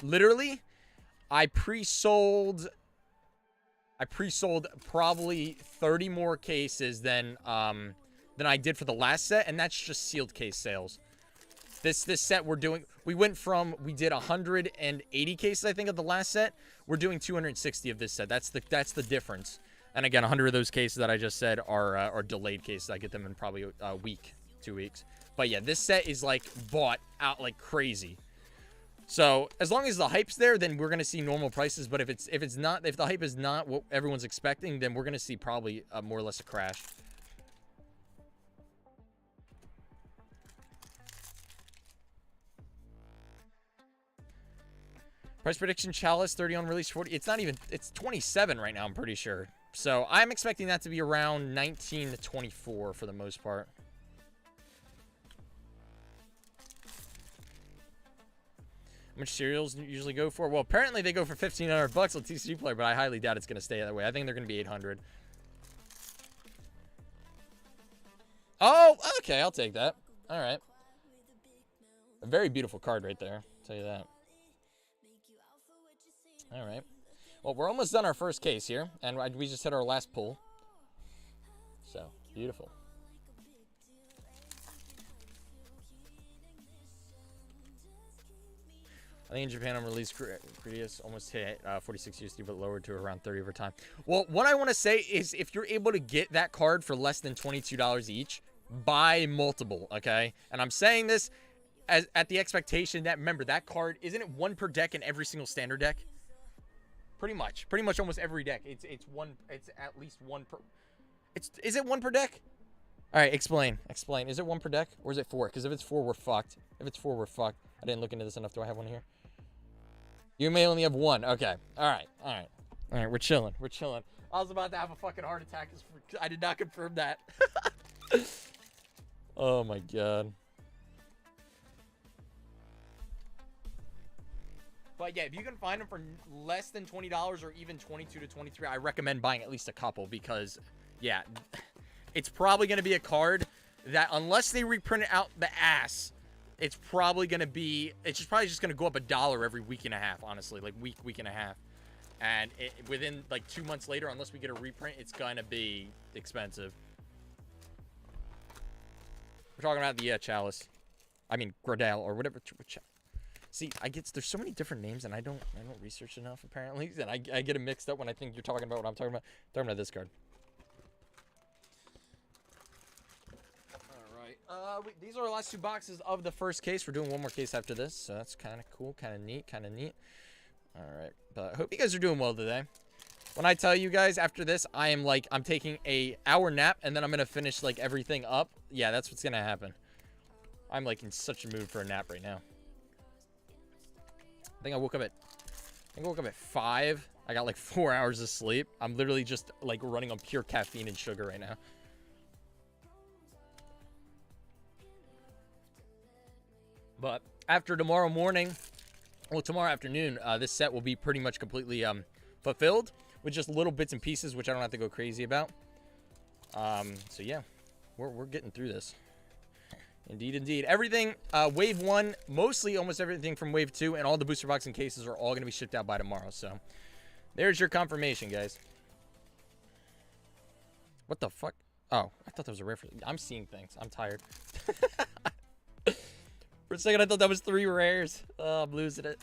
literally, I pre-sold probably 30 more cases than I did for the last set, and that's just sealed case sales. This set we did 180 cases, I think, of the last set. We're doing 260 of this set. That's the difference. And again, 100 of those cases that I just said are delayed cases. I get them in probably a week, 2 weeks. But yeah, this set is like bought out like crazy. So as long as the hype's there, then we're gonna see normal prices. But if the hype is not what everyone's expecting, then we're gonna see probably more or less a crash. Price prediction Chalice 30 on release 40. It's not even, it's 27 right now, I'm pretty sure. So I'm expecting that to be around 19 to 24 for the most part. How much cereals usually go for? Well, apparently they go for $1,500 on TCG Player, but I highly doubt it's going to stay that way. I think they're going to be 800. Oh, okay, I'll take that. All right. A very beautiful card right there, I'll tell you that. All right. Well, we're almost done our first case here, and we just hit our last pull. So, beautiful. I think in Japan, on release, Critias almost hit 46 USD, but lowered to around 30 over time. Well, what I want to say is if you're able to get that card for less than $22 each, buy multiple, okay? And I'm saying this at the expectation that, remember, that card, isn't it one per deck in every single standard deck? Pretty much almost every deck. It's at least one per. Is it one per deck? All right, explain. Is it one per deck or is it 4? Because if it's 4, we're fucked. If it's 4, we're fucked. I didn't look into this enough. Do I have one here? You may only have 1. Okay. All right. We're chilling. I was about to have a fucking heart attack. I did not confirm that. Oh my god. But yeah, if you can find them for less than $20 or even $22 to $23, I recommend buying at least a couple because, yeah, it's probably going to be a card that unless they reprint it out the ass, it's probably going to be, it's probably just going to go up $1 every week and a half, honestly, like week and a half. And within like 2 months later, unless we get a reprint, it's going to be expensive. We're talking about the Chalice. I mean, Gradale or whatever. See, there's so many different names, and I don't research enough apparently, and I get it mixed up when I think you're talking about what I'm talking about. I'm talking about this card. All right. These are our last 2 boxes of the first case. We're doing one more case after this, so that's kind of cool, kind of neat. All right, but I hope you guys are doing well today. When I tell you guys after this, I'm taking a hour nap, and then I'm gonna finish like everything up. Yeah, that's what's gonna happen. I'm like in such a mood for a nap right now. I think I woke up at 5. I got like 4 hours of sleep. I'm literally just like running on pure caffeine and sugar right now. But after tomorrow morning, well, tomorrow afternoon, this set will be pretty much completely fulfilled with just little bits and pieces, which I don't have to go crazy about. So yeah, we're getting through this. Indeed. Everything, Wave 1, mostly almost everything from Wave 2, and all the booster box and cases are all going to be shipped out by tomorrow. So, there's your confirmation, guys. What the fuck? Oh, I thought that was a rare. I'm seeing things. I'm tired. For a second, I thought that was 3 rares. Oh, I'm losing it.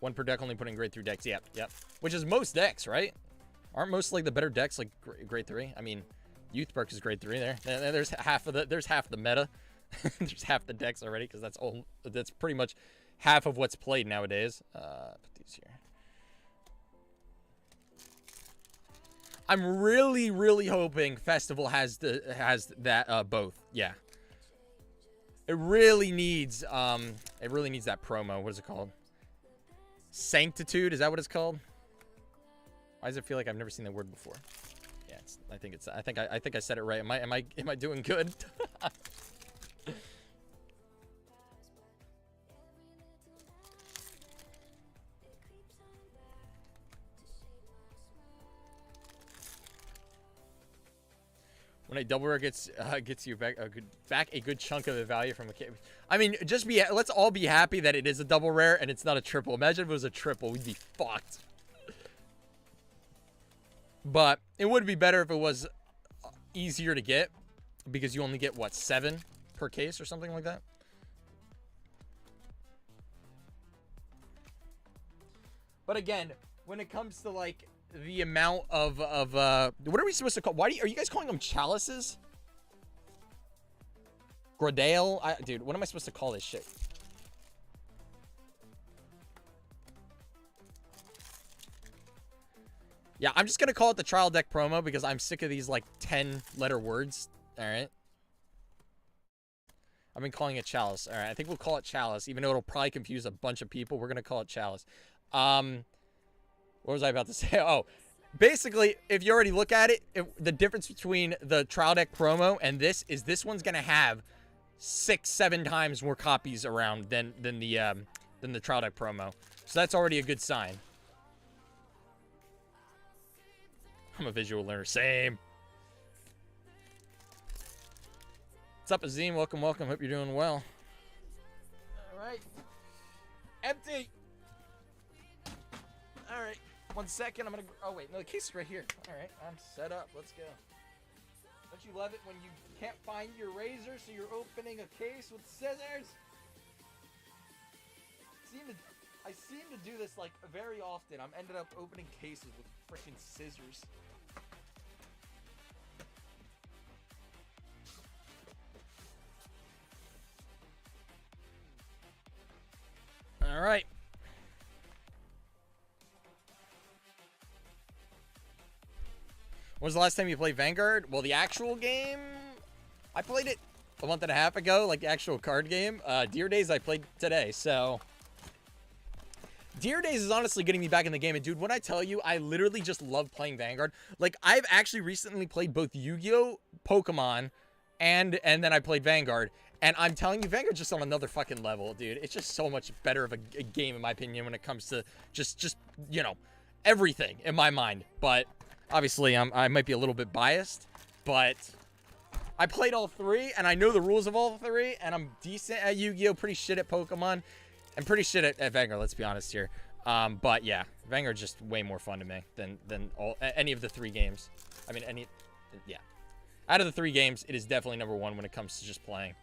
One per deck, only putting grade 3 decks. Yep, yep. Which is most decks, right? Aren't most like the better decks like grade 3? I mean, Youth Perk is grade 3 there. There's half of the meta. There's half the decks already because that's pretty much half of what's played nowadays. Put these here. I'm really, really hoping Festival has that both. Yeah. It really needs that promo. What is it called? Sanctitude, is that what it's called? Why does it feel like I've never seen that word before? Yeah, I think I said it right. Am I doing good? When a double rare gets you back a good chunk of the value from a kit. I mean, let's all be happy that it is a double rare and it's not a triple. Imagine if it was a triple, we'd be fucked. But it would be better if it was easier to get because you only get what, 7 per case or something like that. But again, when it comes to like the amount of what are we supposed to call? Are you guys calling them chalices? Gradale? Dude, what am I supposed to call this shit? Yeah, I'm just gonna call it the trial deck promo because I'm sick of these like 10-letter words. All right. I've been calling it chalice. All right, I think we'll call it chalice, even though it'll probably confuse a bunch of people. We're gonna call it chalice. What was I about to say? Oh, basically, if you already look at it, the difference between the trial deck promo and this is this one's gonna have 6-7 times more copies around than the trial deck promo. So that's already a good sign. I'm a visual learner. Same. What's up, Azim? Welcome, welcome. Hope you're doing well. All right. Empty. All right. 1 second. I'm going to... Oh, wait. No, the case is right here. All right. I'm set up. Let's go. Don't you love it when you can't find your razor, so you're opening a case with scissors? I seem to do this, like, very often. I'm ended up opening cases with freaking scissors. All right. When was the last time you played Vanguard? Well, the actual game, I played it a month and a half ago, like the actual card game. Deer Days I played today, so... Deer Days is honestly getting me back in the game. And dude, when I tell you, I literally just love playing Vanguard. Like, I've actually recently played both Yu-Gi-Oh!, Pokemon, and then I played Vanguard. And I'm telling you, Vanguard's just on another fucking level, dude. It's just so much better of a game, in my opinion, when it comes to just you know, everything in my mind. But obviously, I might be a little bit biased, but I played all 3, and I know the rules of all 3, and I'm decent at Yu-Gi-Oh!, pretty shit at Pokemon. I'm pretty shit at Vanguard, let's be honest here. But yeah, Vanguard's just way more fun to me than any of the 3 games. I mean, yeah. Out of the 3 games, it is definitely number 1 when it comes to just playing.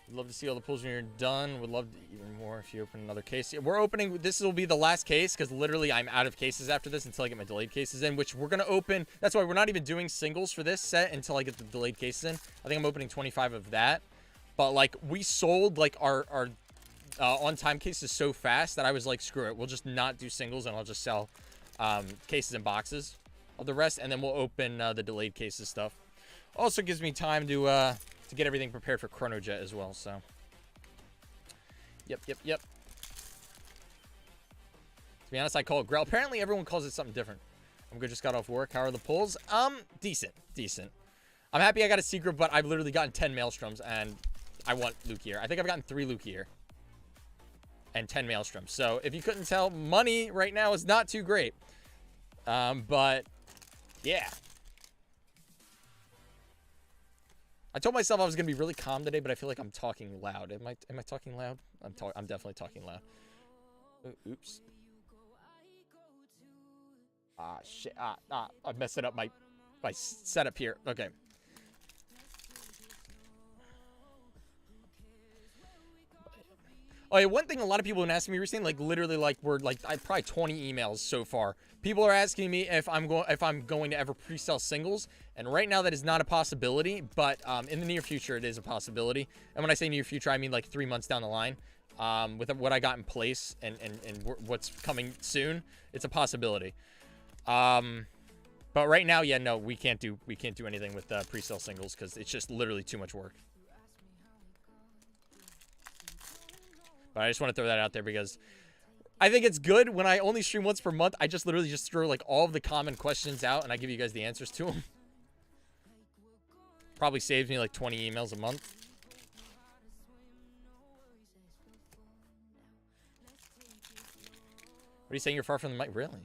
Would love to see all the pulls when you're done. Would love to even more if you open another case. We're opening, this will be the last case because literally I'm out of cases after this until I get my delayed cases in, which we're going to open. That's why we're not even doing singles for this set until I get the delayed cases in. I think I'm opening 25 of that. But like, we sold like our on-time cases so fast that I was like, screw it. We'll just not do singles and I'll just sell cases and boxes of the rest. And then we'll open the delayed cases stuff. Also gives me time to get everything prepared for Chrono Jet as well, so. Yep. To be honest, I call it Growl. Apparently, everyone calls it something different. I'm good, just got off work. How are the pulls? Decent. I'm happy I got a secret, but I've literally gotten 10 Maelstroms, and I want Lukier. I think I've gotten 3 Lukier and 10 Maelstroms. So, if you couldn't tell, money right now is not too great. But, yeah. I told myself I was gonna be really calm today, but I feel like I'm talking loud. Am I talking loud? I'm definitely talking loud. Oops. Ah, shit. I messed it up. My setup here. Okay. Oh, yeah, one thing a lot of people have been asking me recently, like literally, like we're like I probably 20 emails so far. People are asking me if I'm going to ever pre-sell singles, and right now that is not a possibility. But in the near future, it is a possibility. And when I say near future, I mean like 3 months down the line. With what I got in place and what's coming soon, it's a possibility. But right now, yeah, no, we can't do anything with pre-sale singles because it's just literally too much work. But I just want to throw that out there because I think it's good when I only stream once per month. I just literally just throw like all of the common questions out and I give you guys the answers to them. Probably saves me like 20 emails a month. What are you saying? You're far from the mic? Really?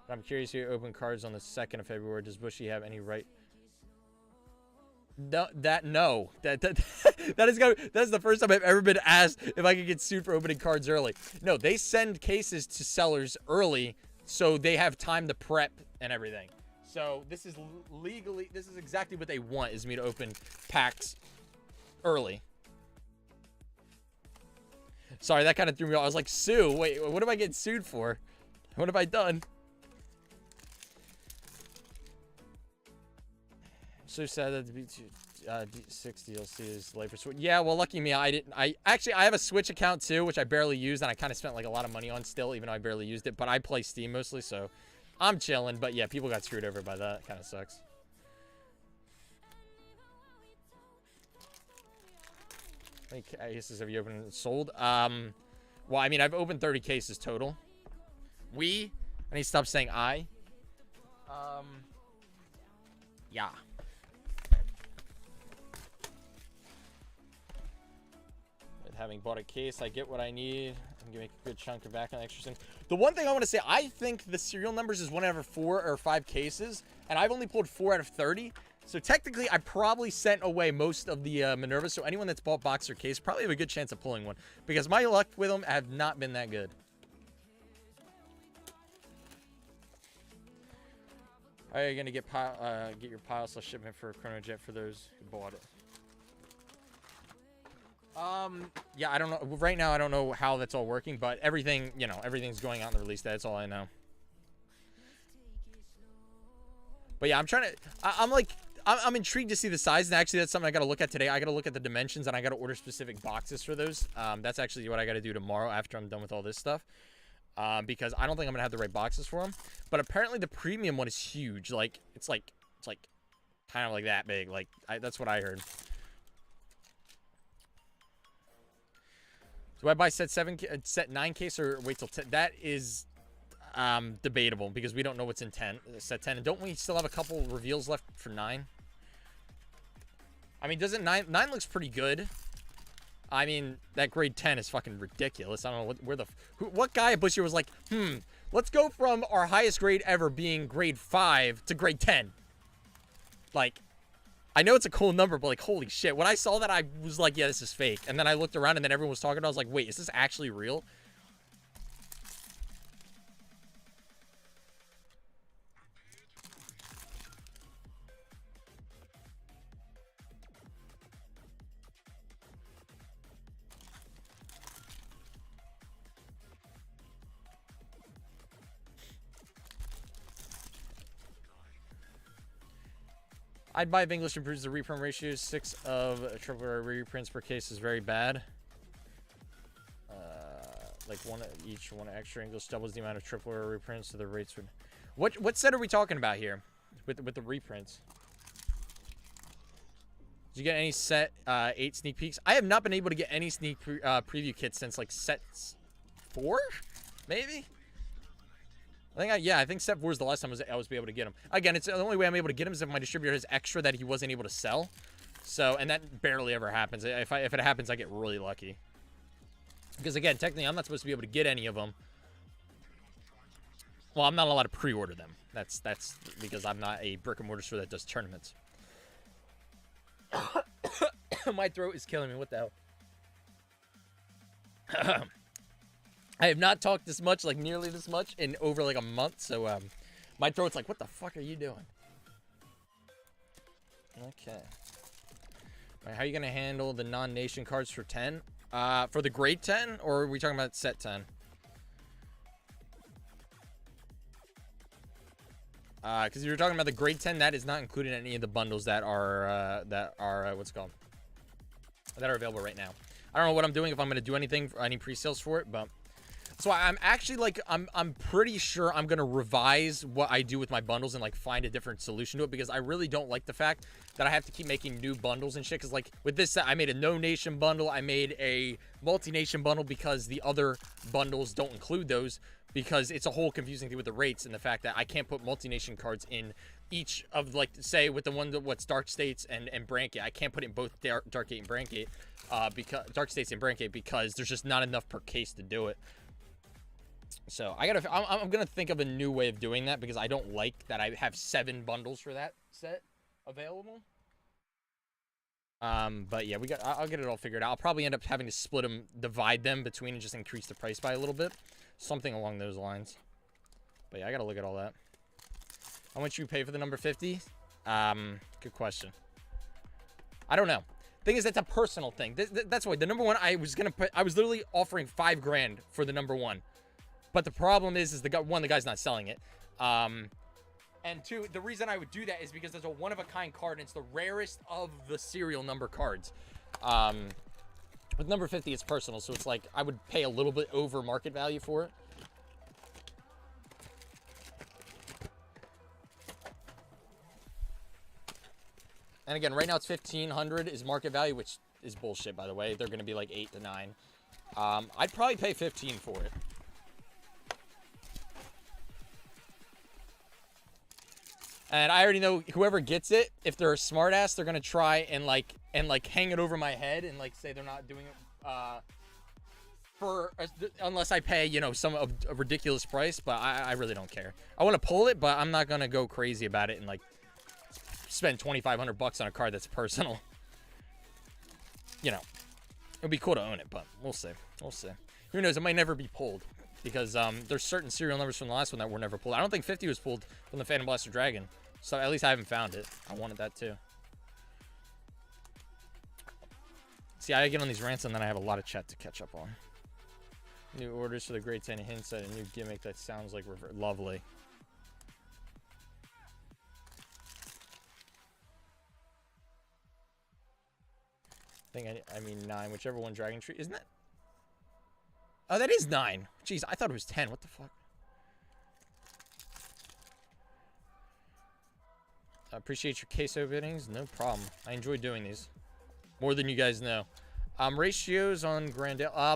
I'm curious who open cards on the 2nd of February. Does Bushy have any right? No, that is the first time I've ever been asked if I could get sued for opening cards early. No, they send cases to sellers early so they have time to prep and everything. So this is exactly what they want, is me to open packs early. Sorry, that kind of threw me off. I was like, sue? Wait, what am I getting sued for? What have I done? So sad that the D6 DLC is late for Switch. Yeah, well, lucky me, I didn't. I have a Switch account too, which I barely used, and I kind of spent like a lot of money on still, even though I barely used it. But I play Steam mostly, so I'm chilling. But yeah, people got screwed over by that. Kind of sucks. How many cases have you opened and sold? Well, I mean, I've opened 30 cases total. I need to stop saying I. Yeah. Having bought a case, I get what I need. I'm gonna make a good chunk of back on extra things. The one thing I want to say, I think the serial numbers is 1 out of 4 or 5 cases, and I've only pulled 4 out of 30. So technically, I probably sent away most of the Minerva. So anyone that's bought box or case probably have a good chance of pulling one, because my luck with them have not been that good. Are you gonna get your pile slash shipment for Chronojet for those who bought it? Yeah, I don't know. Right now, I don't know how that's all working, but everything, you know, everything's going out in the release. That's all I know. But yeah, I'm intrigued to see the size, and actually, that's something I got to look at today. I got to look at the dimensions, and I got to order specific boxes for those. That's actually what I got to do tomorrow after I'm done with all this stuff. Because I don't think I'm gonna have the right boxes for them. But apparently, the premium one is huge. Like, it's like kind of like that big. Like, that's what I heard. Do I buy set 9 case or wait till 10? That is debatable because we don't know what's in set 10. And don't we still have a couple reveals left for 9? I mean, doesn't 9 looks pretty good. I mean, that grade 10 is fucking ridiculous. I don't know what guy at Bushy was like, let's go from our highest grade ever being grade 5 to grade 10. Like, I know it's a cool number, but like, holy shit. When I saw that, I was like, yeah, this is fake. And then I looked around and then everyone was talking. I was like, wait, is this actually real? I'd buy if English improves the reprint ratio. 6 of triple reprints per case is very bad. Like one each, one extra English doubles the amount of triple reprints, so the rates would. What set are we talking about here with the reprints? Did you get any set 8 sneak peeks? I have not been able to get any sneak preview kits since like set 4, maybe. I think set 4 is the last time I was able to get them. Again, it's the only way I'm able to get them is if my distributor has extra that he wasn't able to sell. So, and that barely ever happens. If it happens, I get really lucky. Because again, technically, I'm not supposed to be able to get any of them Well, I'm not allowed to pre-order them. That's because I'm not a brick-and-mortar store that does tournaments. My throat is killing me. What the hell? I have not talked this much, like nearly this much, in over like a month. So my throat's like, what the fuck are you doing? Okay. All right, how are you going to handle the non-nation cards for 10? For the grade 10, or are we talking about set 10? Because if you're talking about the grade 10, that is not included in any of the bundles that are what's it called? That are available right now. I don't know what I'm doing, if I'm going to do anything, any pre-sales for it, but... So I'm actually, like, I'm pretty sure I'm going to revise what I do with my bundles and, like, find a different solution to it, because I really don't like the fact that I have to keep making new bundles and shit, because, like, with this set, I made a no-nation bundle, I made a multi-nation bundle because the other bundles don't include those, because it's a whole confusing thing with the rates and the fact that I can't put multi-nation cards in each of, like, say, with the one that what's Dark States and Brandgate, I can't put it in both Dark Gate and Brandgate, because Dark States and Brandgate, because there's just not enough per case to do it. So I'm gonna think of a new way of doing that, because I don't like that I have 7 bundles for that set available. But yeah, I'll get it all figured out. I'll probably end up having to split them, divide them between, and just increase the price by a little bit, something along those lines. But yeah, I gotta look at all that. How much you pay for the number 50? Good question. I don't know. Thing is, that's a personal thing. That's why the number 1 I was literally offering $5 grand for the number 1. But the problem is the guy's not selling it. And 2, the reason I would do that is because there's a one-of-a-kind card, and it's the rarest of the serial number cards. With number 50, it's personal, so it's like I would pay a little bit over market value for it. And again, right now it's $1,500 is market value, which is bullshit, by the way. They're going to be like 8 to 9. I'd probably pay 15 for it. And I already know whoever gets it, if they're a smartass, they're gonna try and like hang it over my head and like say they're not doing it unless I pay, you know, a ridiculous price. But I really don't care. I want to pull it, but I'm not gonna go crazy about it and like spend $2,500 on a card that's personal. You know, it'd be cool to own it, but we'll see. We'll see. Who knows? It might never be pulled, because there's certain serial numbers from the last one that were never pulled. I don't think 50 was pulled from the Phantom Blaster Dragon. So at least I haven't found it. I wanted that too. See, I get on these rants and then I have a lot of chat to catch up on. New orders for the grade 10 hints at a new gimmick that sounds like lovely. I mean 9, whichever one Dragon Tree. Isn't that? Oh, that is 9. Jeez, I thought it was 10. What the fuck? I appreciate your case openings. No problem. I enjoy doing these. More than you guys know. Ratios on Grandel. I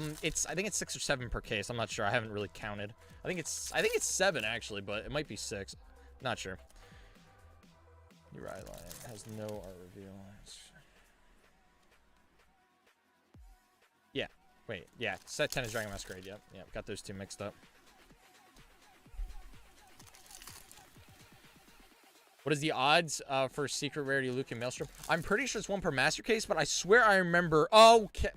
think it's 6 or 7 per case. I'm not sure. I haven't really counted. I think it's 7 actually, but it might be 6. Not sure. Uri line has no art reveal. Yeah. Wait. Yeah. Set 10 is Dragon Masquerade. Yep. Yep. Got those two mixed up. What is the odds for Secret Rarity Luke and Maelstrom? I'm pretty sure it's 1 per master case, but I swear I remember. Oh, okay.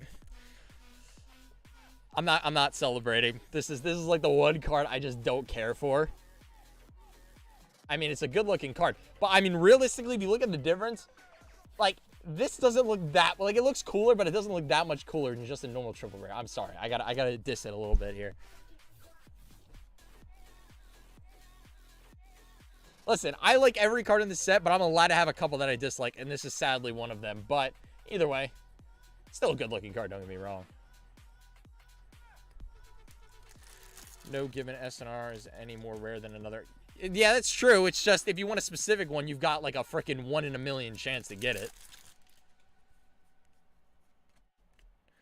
I'm not celebrating. This is like the one card I just don't care for. I mean, it's a good looking card, but I mean, realistically, if you look at the difference, like this doesn't look that like, it looks cooler, but it doesn't look that much cooler than just a normal triple rare. I'm sorry, I gotta diss it a little bit here. Listen, I like every card in the set, but I'm allowed to have a couple that I dislike, and this is sadly one of them. But either way, still a good-looking card, don't get me wrong. No given SNR is any more rare than another. Yeah, that's true. It's just, if you want a specific one, you've got like a freaking 1 in a million chance to get it.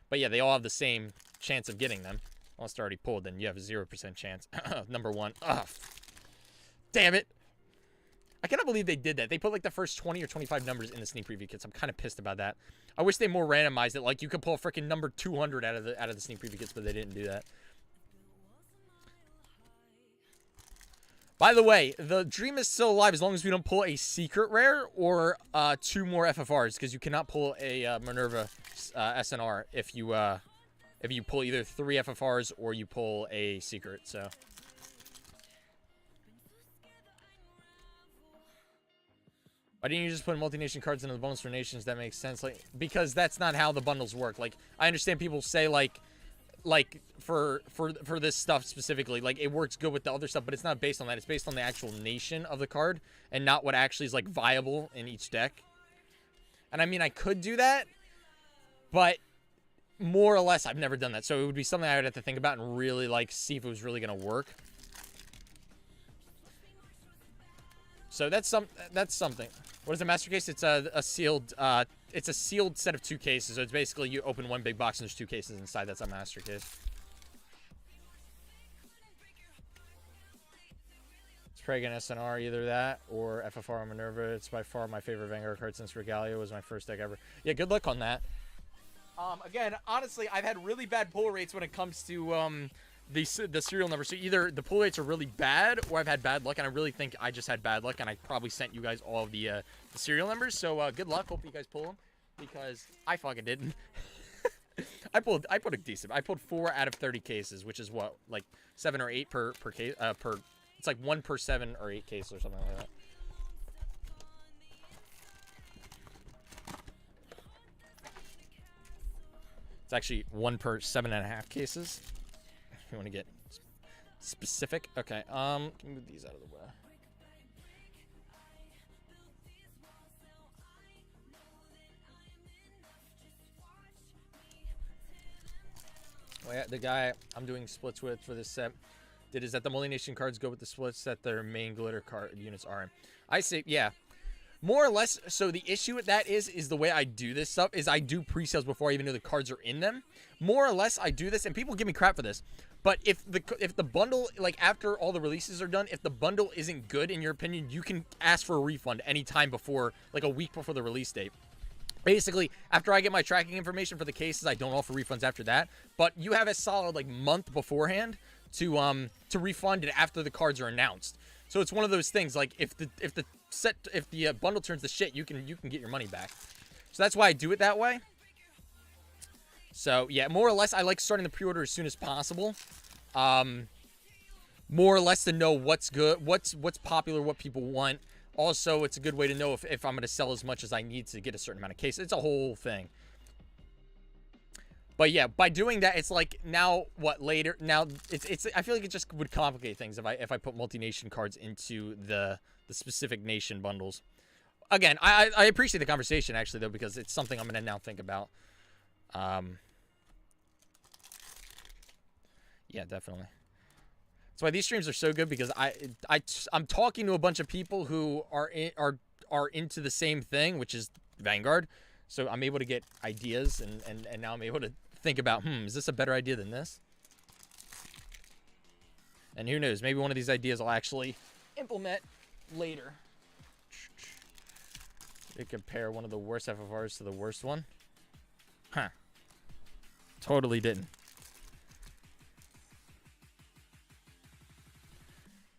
But yeah, they all have the same chance of getting them. Unless they're already pulled, then you have a 0% chance. Number 1. Ugh. Damn it. I cannot believe they did that. They put like the first 20 or 25 numbers in the sneak preview kits. I'm kind of pissed about that. I wish they more randomized it. Like you could pull a freaking number 200 out of the sneak preview kits, but they didn't do that. By the way, the dream is still alive as long as we don't pull a secret rare or 2 more FFRs, because you cannot pull a Minerva SNR if you pull either 3 FFRs or you pull a secret. So why didn't you just put multi-nation cards into the bundles for nations? That makes sense. Like, because that's not how the bundles work. Like, I understand people say like for this stuff specifically, like, it works good with the other stuff, but it's not based on that. It's based on the actual nation of the card and not what actually is like viable in each deck. And I mean, I could do that, but more or less I've never done that, so it would be something I would have to think about and really like see if it was really gonna work. So that's something. What is a master case? It's a sealed set of 2 cases. So it's basically you open one big box and there's 2 cases inside. That's a master case. It's Pragan SNR, either that or FFR Minerva. It's by far my favorite Vanguard card since Regalia was my first deck ever. Yeah, good luck on that. Again, honestly, I've had really bad pull rates when it comes to the serial number. So either the pull rates are really bad or I've had bad luck, and I really think I just had bad luck, and I probably sent you guys all of the serial numbers. So good luck. Hope you guys pull them, because I fucking didn't. I pulled a decent. I pulled 4 out of 30 cases, which is what, like 7 or 8 per case per. It's like 1 per 7 or 8 cases or something like that. It's actually 1 per 7.5 cases. If you want to get specific. Okay, can we move these out of the way? Well, yeah, the guy I'm doing splits with for this set is that the multi-nation cards go with the splits that their main glitter card units are in. I say, yeah. More or less, so the issue with that is the way I do this stuff is I do pre-sales before I even know the cards are in them. More or less, I do this, and people give me crap for this. But if the bundle, like after all the releases are done, if the bundle isn't good in your opinion, you can ask for a refund anytime before, like a week before the release date. Basically, after I get my tracking information for the cases, I don't offer refunds after that. But you have a solid like month beforehand to refund it after the cards are announced. So it's one of those things, like if the bundle turns to shit, you can get your money back. So that's why I do it that way. So yeah, more or less, I like starting the pre-order as soon as possible. More or less to know what's good, what's popular, what people want. Also, it's a good way to know if I'm going to sell as much as I need to get a certain amount of cases. It's a whole thing. But yeah, by doing that, it's like now what later. Now it's I feel like it just would complicate things if I put multi-nation cards into the specific nation bundles. Again, I appreciate the conversation actually though, because it's something I'm gonna now think about. Yeah, definitely. That's why these streams are so good, because I'm talking to a bunch of people who are into the same thing, which is Vanguard. So I'm able to get ideas, and now I'm able to think about, is this a better idea than this? And who knows, maybe one of these ideas I'll actually implement later. They compare one of the worst FFRs to the worst one. Huh. Totally didn't.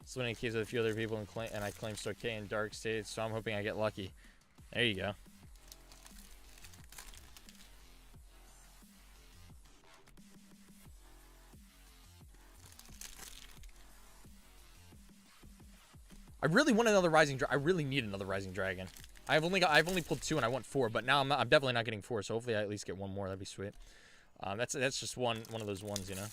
Splitting keys with a few other people and I claim Stoke in dark states, so I'm hoping I get lucky. There you go. I really want another Rising Dragon. I really need another Rising Dragon. I've only pulled 2 and I want 4, but now I'm definitely not getting 4. So hopefully I at least get 1 more. That'd be sweet. That's just one of those ones, you know.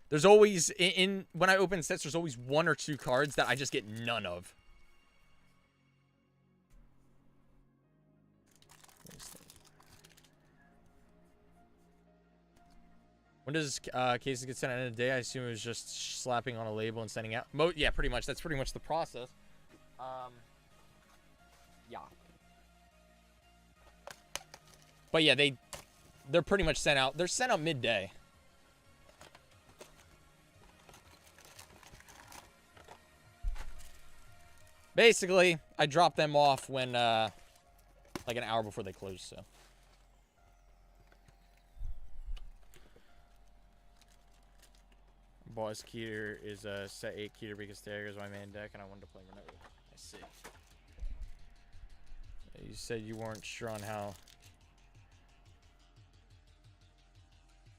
There's always when I open sets, there's always 1 or 2 cards that I just get none of. When does cases get sent out in a day? I assume it was just slapping on a label and sending out. Yeah, pretty much. That's pretty much the process. Yeah. But yeah, they're pretty much sent out. They're sent out midday. Basically, I drop them off when like an hour before they close. So. boss Keter is a set 8 Keter because Stagger is my main deck, and I wanted to play Minerva. I see. You said you weren't sure on how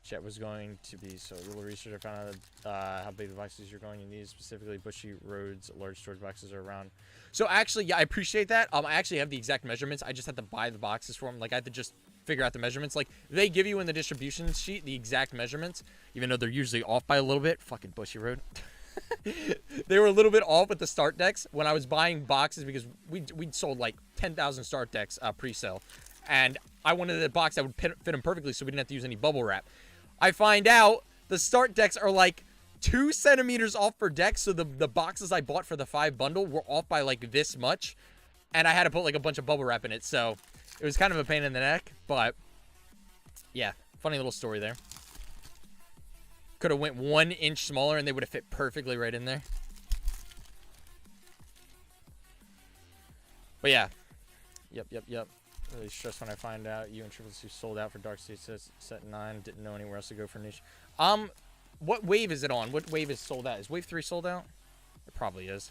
chat was going to be, so a little research I found out how big the boxes you're going to need, specifically bushy roads, large storage boxes are around. So actually, yeah, I appreciate that. I actually have the exact measurements. I just had to buy the boxes for them. Like, I had to just figure out the measurements. Like, they give you in the distribution sheet the exact measurements, even though they're usually off by a little bit. Fucking bushy road. They were a little bit off with the start decks when I was buying boxes, because we'd sold like 10,000 start decks pre-sale, and I wanted a box that would fit them perfectly so we didn't have to use any bubble wrap. I find out the start decks are like 2 centimeters off per deck, so the boxes I bought for the 5 bundle were off by like this much, and I had to put like a bunch of bubble wrap in it, so it was kind of a pain in the neck. But yeah, funny little story there. Could have went 1 inch smaller and they would have fit perfectly right in there. But yeah. Yep. Really stressed when I find out you and Triple C sold out for Dark States set 9. Didn't know anywhere else to go for niche. What wave is it on? What wave is sold out? Is wave 3 sold out? It probably is.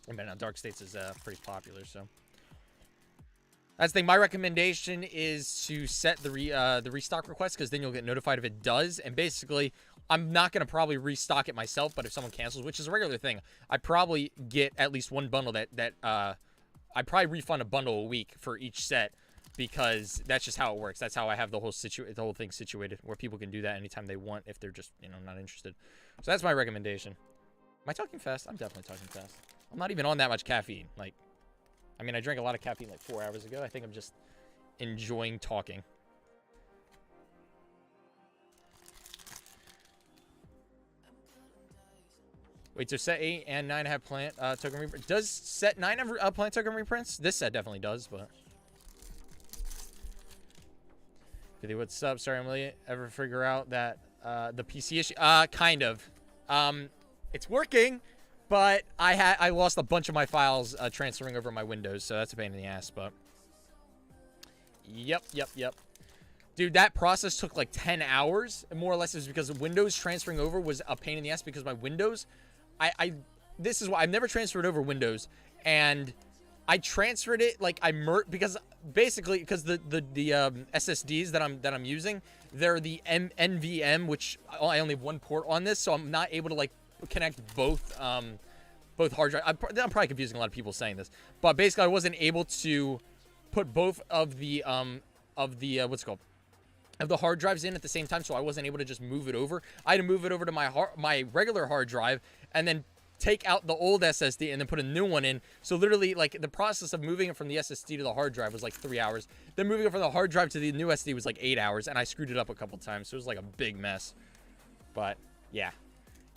I mean, now Dark States is pretty popular, so. That's the thing. My recommendation is to set the restock request, because then you'll get notified if it does. And basically, I'm not going to probably restock it myself, but if someone cancels, which is a regular thing, I probably get at least one bundle that I probably refund a bundle a week for each set, because that's just how it works. That's how I have the whole thing situated, where people can do that anytime they want if they're just, you know, not interested. So that's my recommendation. Am I talking fast? I'm definitely talking fast. I'm not even on that much caffeine. Like, I mean, I drank a lot of caffeine like 4 hours ago. I think I'm just enjoying talking. Wait, so set 8 and 9 have plant token reprints? Does set 9 have plant token reprints? This set definitely does, but... What's up? Sorry, Emily. Ever figure out that the PC issue? Kind of. It's working, but I lost a bunch of my files transferring over my Windows, so that's a pain in the ass, but... Yep. Dude, that process took like 10 hours, and more or less it was because Windows transferring over was a pain in the ass, because my Windows... This is why I've never transferred over Windows, and I transferred it like because basically because the SSDs that I'm using, they're the NVM, which I only have one port on this, so I'm not able to like connect both hard drives. I'm probably confusing a lot of people saying this, but basically I wasn't able to put both of the what's it called, of the hard drives in at the same time, so I wasn't able to just move it over. I had to move it over to my regular hard drive, and then take out the old SSD and then put a new one in. So literally, like, the process of moving it from the SSD to the hard drive was like 3 hours. Then moving it from the hard drive to the new SD was like 8 hours, and I screwed it up a couple times, so it was like a big mess. But yeah,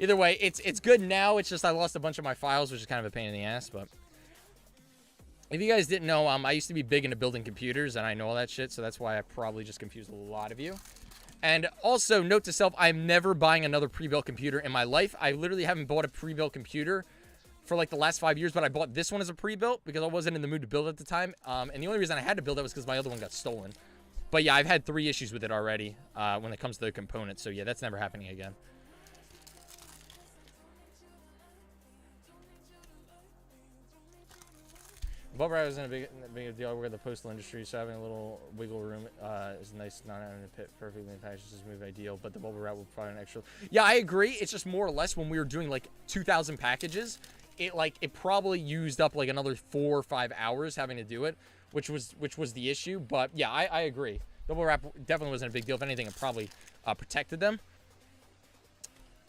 either way, it's good now. It's just I lost a bunch of my files, which is kind of a pain in the ass. But if you guys didn't know, I used to be big into building computers, and I know all that shit, so that's why I probably just confused a lot of you. And also, note to self, I'm never buying another pre-built computer in my life. I literally haven't bought a pre-built computer for like the last 5 years, but I bought this one as a pre-built because I wasn't in the mood to build at the time. And the only reason I had to build it was because my other one got stolen. But yeah, I've had 3 issues with it already when it comes to the components. So yeah, that's never happening again. Bubble wrap isn't a big deal. We're in the postal industry, so having a little wiggle room is nice. Not having to fit perfectly in package is move ideal, but the bubble wrap will provide an extra. Yeah, I agree. It's just more or less when we were doing like 2,000 packages, it probably used up like another 4 or 5 hours having to do it, which was the issue. But yeah, I agree. Bubble wrap definitely wasn't a big deal. If anything, it probably protected them.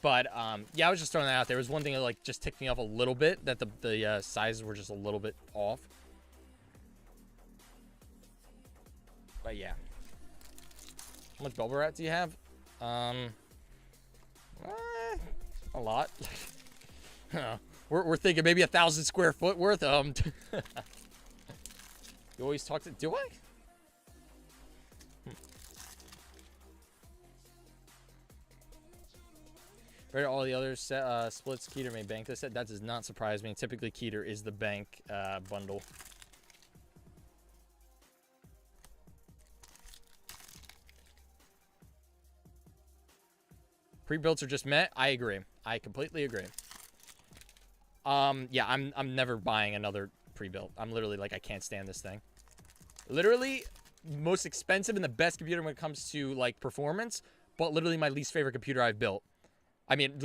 But yeah, I was just throwing that out there. There was one thing that like just ticked me off a little bit, that the sizes were just a little bit off. But yeah. How much bubble wrap do you have? A lot. We're thinking maybe 1,000 square foot worth. You always talk to. Do I? Right, all the other splits, Keter may bank this set. That does not surprise me. Typically, Keter is the bank bundle. Pre-builts are just meh. I agree. I completely agree. Yeah, I'm never buying another pre-built. I'm literally like, I can't stand this thing. Literally, most expensive and the best computer when it comes to like performance, but literally my least favorite computer I've built. I mean,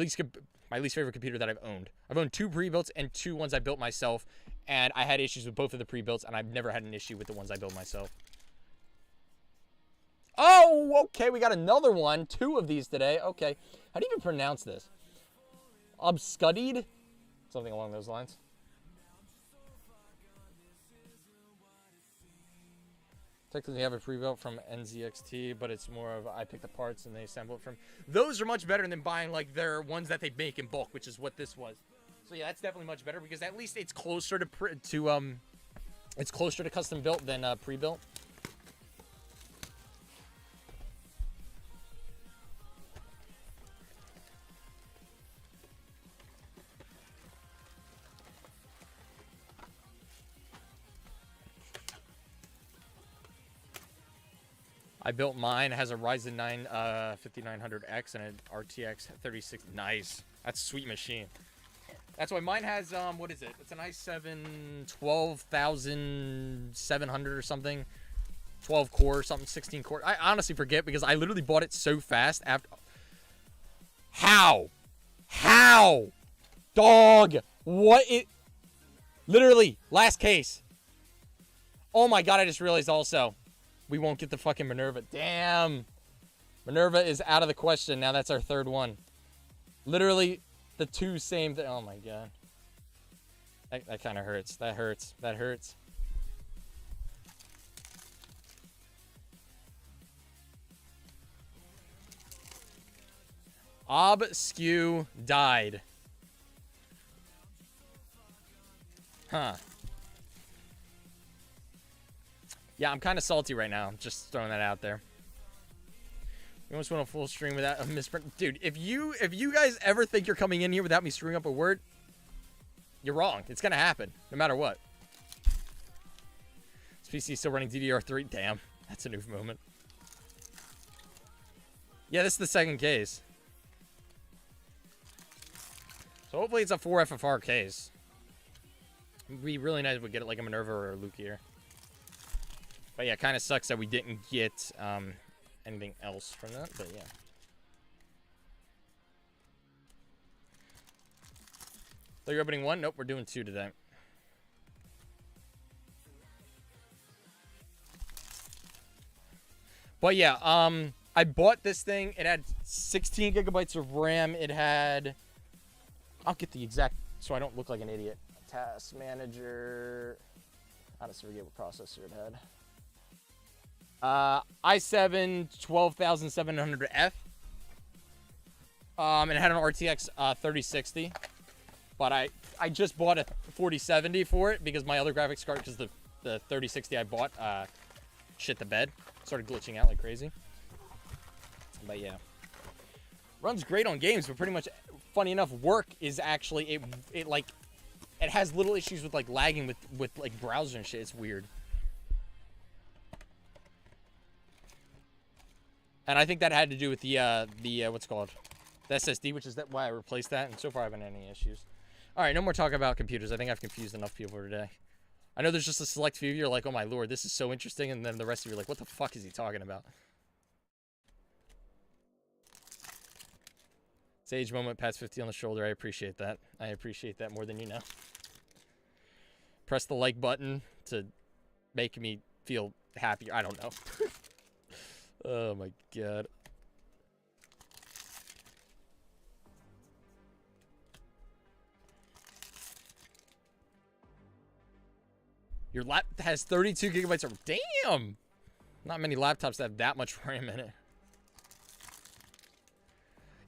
my least favorite computer that I've owned. I've owned 2 pre-builts and 2 ones I built myself, and I had issues with both of the pre-builts, and I've never had an issue with the ones I built myself. Oh, okay, we got another one. 2 of these today. Okay. How do you even pronounce this? Obscudied? Something along those lines. Technically, have a pre-built from NZXT, but it's more of I pick the parts and they assemble it from. Those are much better than buying like their ones that they make in bulk, which is what this was. So yeah, that's definitely much better because at least it's closer to it's closer to custom built than pre-built. I built mine. It has a Ryzen 9 5900X and an RTX 3060. Nice. That's a sweet machine. That's why mine has, what is it? It's an i7 12700 or something. 12 core or something, 16 core. I honestly forget because I literally bought it so fast after. How? How? Dog. What it? Literally, last case. Oh my god, I just realized also. We won't get the fucking Minerva. Damn. Minerva is out of the question. Now that's our 3rd one. Literally, the 2 same thing. Oh my god. That kind of hurts. That hurts. That hurts. Obscu died. Huh. Yeah, I'm kind of salty right now. Just throwing that out there. We almost went a full stream without a misprint. Dude, if you guys ever think you're coming in here without me screwing up a word, you're wrong. It's going to happen, no matter what. This PC still running DDR3. Damn, that's a new moment. Yeah, this is the 2nd case. So hopefully it's a 4 FFR case. It'd be really nice if we get it like a Minerva or a Luke here. But yeah, kind of sucks that we didn't get anything else from that, but yeah. So you're opening 1? Nope, we're doing 2 today. But yeah, I bought this thing. It had 16 gigabytes of RAM. It had... I'll get the exact... so I don't look like an idiot. Task manager... I don't forget what processor it had. i7 12700F. And it had an RTX 3060. But I just bought a 4070 for it because my other graphics card, because the 3060 I bought shit the bed. Started glitching out like crazy. But yeah. Runs great on games, but pretty much, funny enough, work is actually, it has little issues with like lagging with like browser and shit. It's weird. And I think that had to do with the what's it called? The SSD, which is why I replaced that, and so far I haven't had any issues. Alright, no more talking about computers. I think I've confused enough people for today. I know there's just a select few of you are like, oh my lord, this is so interesting, and then the rest of you are like, what the fuck is he talking about? Sage moment, pats 50 on the shoulder. I appreciate that. I appreciate that more than you know. Press the like button to make me feel happier. I don't know. Oh my god. Your lap has 32 gigabytes of... Damn! Not many laptops that have that much RAM in it.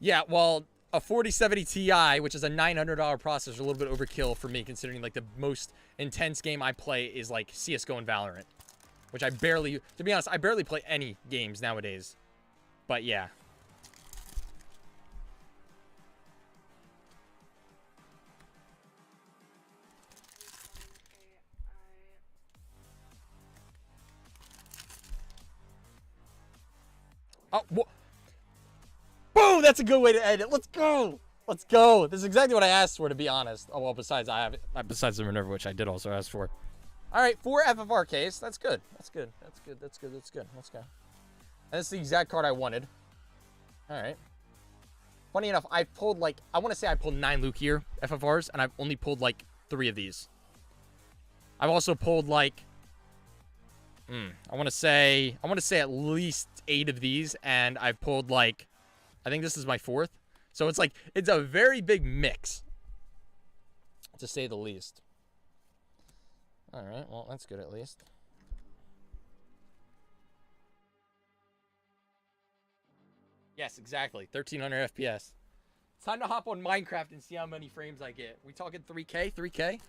Yeah, well, a 4070 Ti, which is a $900 processor, is a little bit overkill for me, considering, like, the most intense game I play is, like, CSGO and Valorant. Which I barely... To be honest, I barely play any games nowadays. But, yeah. Oh, boom! that's a good way to end it. Let's go. Let's go. This is exactly what I asked for, to be honest. Oh, well, besides besides the Minerva, which I did also ask for. All right, 4 FFR case. That's good. That's good. That's good. That's good. That's good. Let's go. And that's the exact card I wanted. All right. Funny enough, I pulled like, I want to say I pulled 9 Lukier FFRs, and I've only pulled like 3 of these. I've also pulled like, I want to say at least 8 of these, and I've pulled like, I think this is my 4th. So it's like, it's a very big mix, to say the least. All right, well, that's good at least. Yes, exactly. 1300 FPS. It's time to hop on Minecraft and see how many frames I get. We talking 3K? 3K?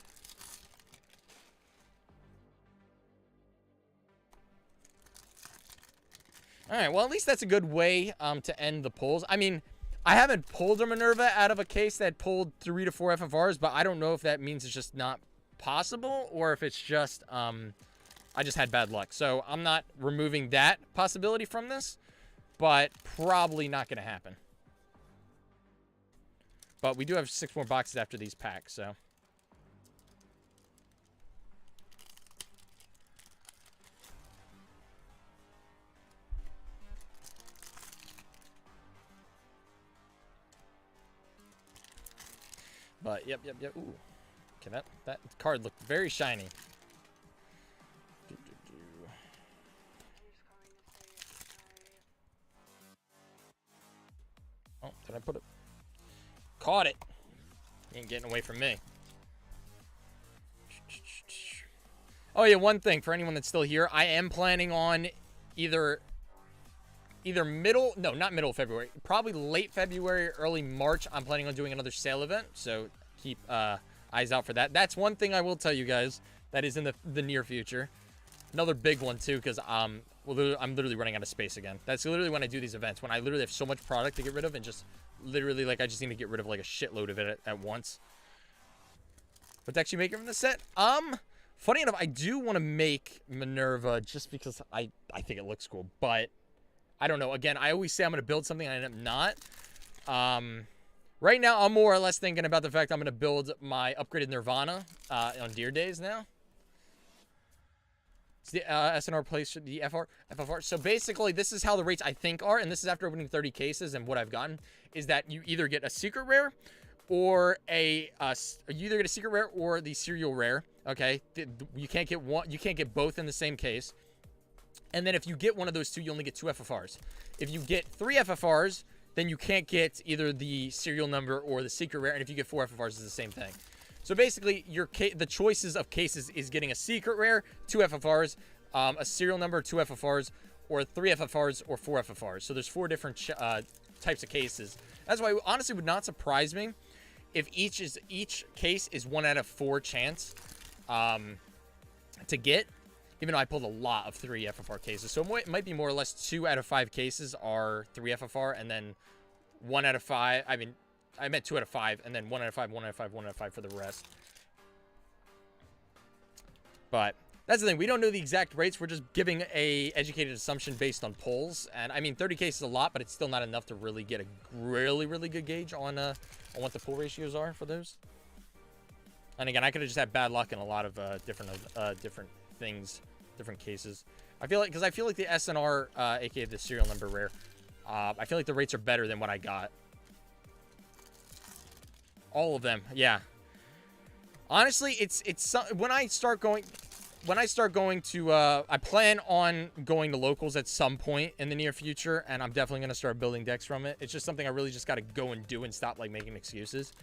All right, well, at least that's a good way to end the pulls. I mean, I haven't pulled a Minerva out of a case that pulled 3 to 4 FFRs, but I don't know if that means it's just not possible or if it's just I just had bad luck. So I'm not removing that possibility from this, but probably not going to happen. But we do have 6 more boxes after these packs, so. But, yep. Ooh. Okay, that card looked very shiny. Oh, did I put it? Caught it. He ain't getting away from me. Oh, yeah, one thing for anyone that's still here. I am planning on either middle, no, not middle of February, probably late February, early March. I'm planning on doing another sale event, so keep eyes out for that. That's one thing I will tell you guys that is in the near future. Another big one too, because I'm literally running out of space again. That's literally when I do these events, when I literally have so much product to get rid of, and just literally like I just need to get rid of like a shitload of it at once. But to actually make it from the set, funny enough, I do want to make Minerva just because I think it looks cool, but I don't know. Again, I always say I'm going to build something, and I end up not. Right now, I'm more or less thinking about the fact I'm going to build my upgraded Nirvana on Deer Days now. It's the SNR place, the FFR. So basically, this is how the rates I think are, and this is after opening 30 cases, and what I've gotten is that you either get a secret rare or you either get a secret rare or the serial rare. Okay, you can't get one. You can't get both in the same case. And then if you get one of those two, you only get 2 FFRs. If you get 3 FFRs, then you can't get either the serial number or the secret rare. And if you get 4 FFRs, it's the same thing. So basically, the choices of cases is getting a secret rare, 2 FFRs, a serial number, 2 FFRs, or 3 FFRs, or 4 FFRs. So there's 4 different types of cases. That's why it honestly would not surprise me if each case is 1 out of 4 chance to get. Even though I pulled a lot of 3 FFR cases. So it might be more or less 2 out of 5 cases are 3 FFR, and then 1 out of 5. I mean, I meant 2 out of 5, and then 1 out of 5, 1 out of 5, 1 out of 5 for the rest. But that's the thing. We don't know the exact rates. We're just giving a educated assumption based on pulls. And I mean, 30 cases is a lot, but it's still not enough to really get a really, really good gauge on what the pull ratios are for those. And again, I could have just had bad luck in a lot of different things, different cases. I feel like the SNR, aka the serial number rare, I feel like the rates are better than what I got. All of them, yeah. Honestly, it's when I start going to I plan on going to locals at some point in the near future, and I'm definitely gonna start building decks from it. It's just something I really just got to go and do and stop like making excuses.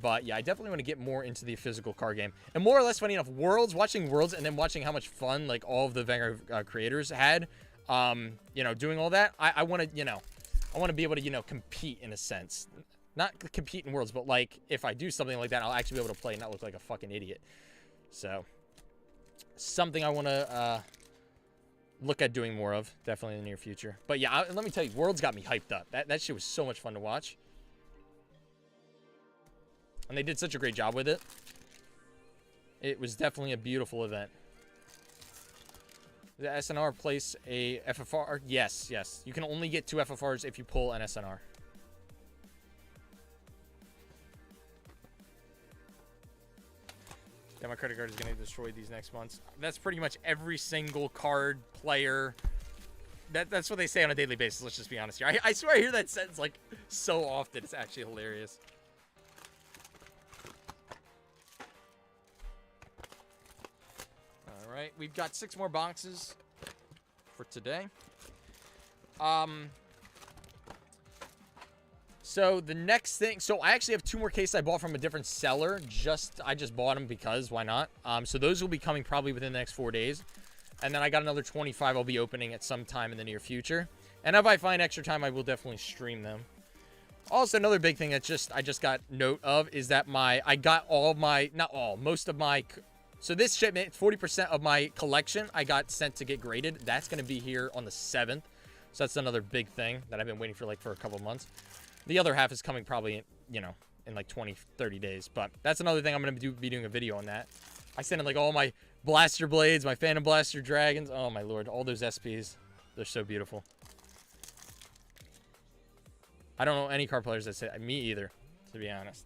But yeah, I definitely want to get more into the physical card game. And more or less, funny enough, watching Worlds and then watching how much fun like all of the Vanguard creators had, doing all that. I want to, I want to be able to, compete in a sense. Not compete in Worlds, but like if I do something like that, I'll actually be able to play and not look like a fucking idiot. So something I want to look at doing more of, definitely in the near future. But yeah, let me tell you, Worlds got me hyped up. That shit was so much fun to watch. And they did such a great job with it. It was definitely a beautiful event. The SNR place a FFR? Yes. You can only get 2 FFRs if you pull an SNR. my credit card is going to destroy these next months. That's pretty much every single card player. That's what they say on a daily basis. Let's just be honest here. I swear I hear that sentence like so often. It's actually hilarious. All right, we've got 6 more boxes for today. So the next thing, so I actually have 2 more cases I bought from a different seller. I just bought them because why not? So those will be coming probably within the next 4 days. And then I got another 25 I'll be opening at some time in the near future. And if I find extra time, I will definitely stream them. Also, another big thing that I just got note of is that I got all my, not all, most of my, so this shipment, 40% of my collection I got sent to get graded. That's going to be here on the 7th. So that's another big thing that I've been waiting for a couple of months. The other half is coming probably, you know, in like 20, 30 days. But that's another thing I'm going to be doing a video on that. I sent in like all my blaster blades, my Phantom Blaster Dragons. Oh my lord, all those SPs. They're so beautiful. I don't know any card players that say me either, to be honest.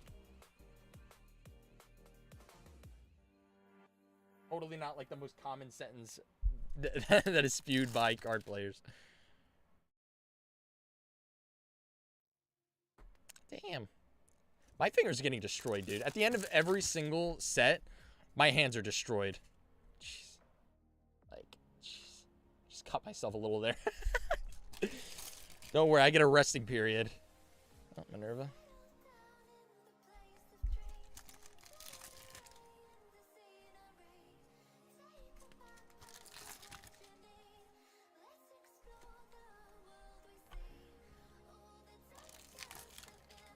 Totally not like the most common sentence that is spewed by card players. Damn. My fingers are getting destroyed, dude. At the end of every single set, my hands are destroyed. Jeez. Like, jeez. Just cut myself a little there. Don't worry, I get a resting period. Oh, Minerva.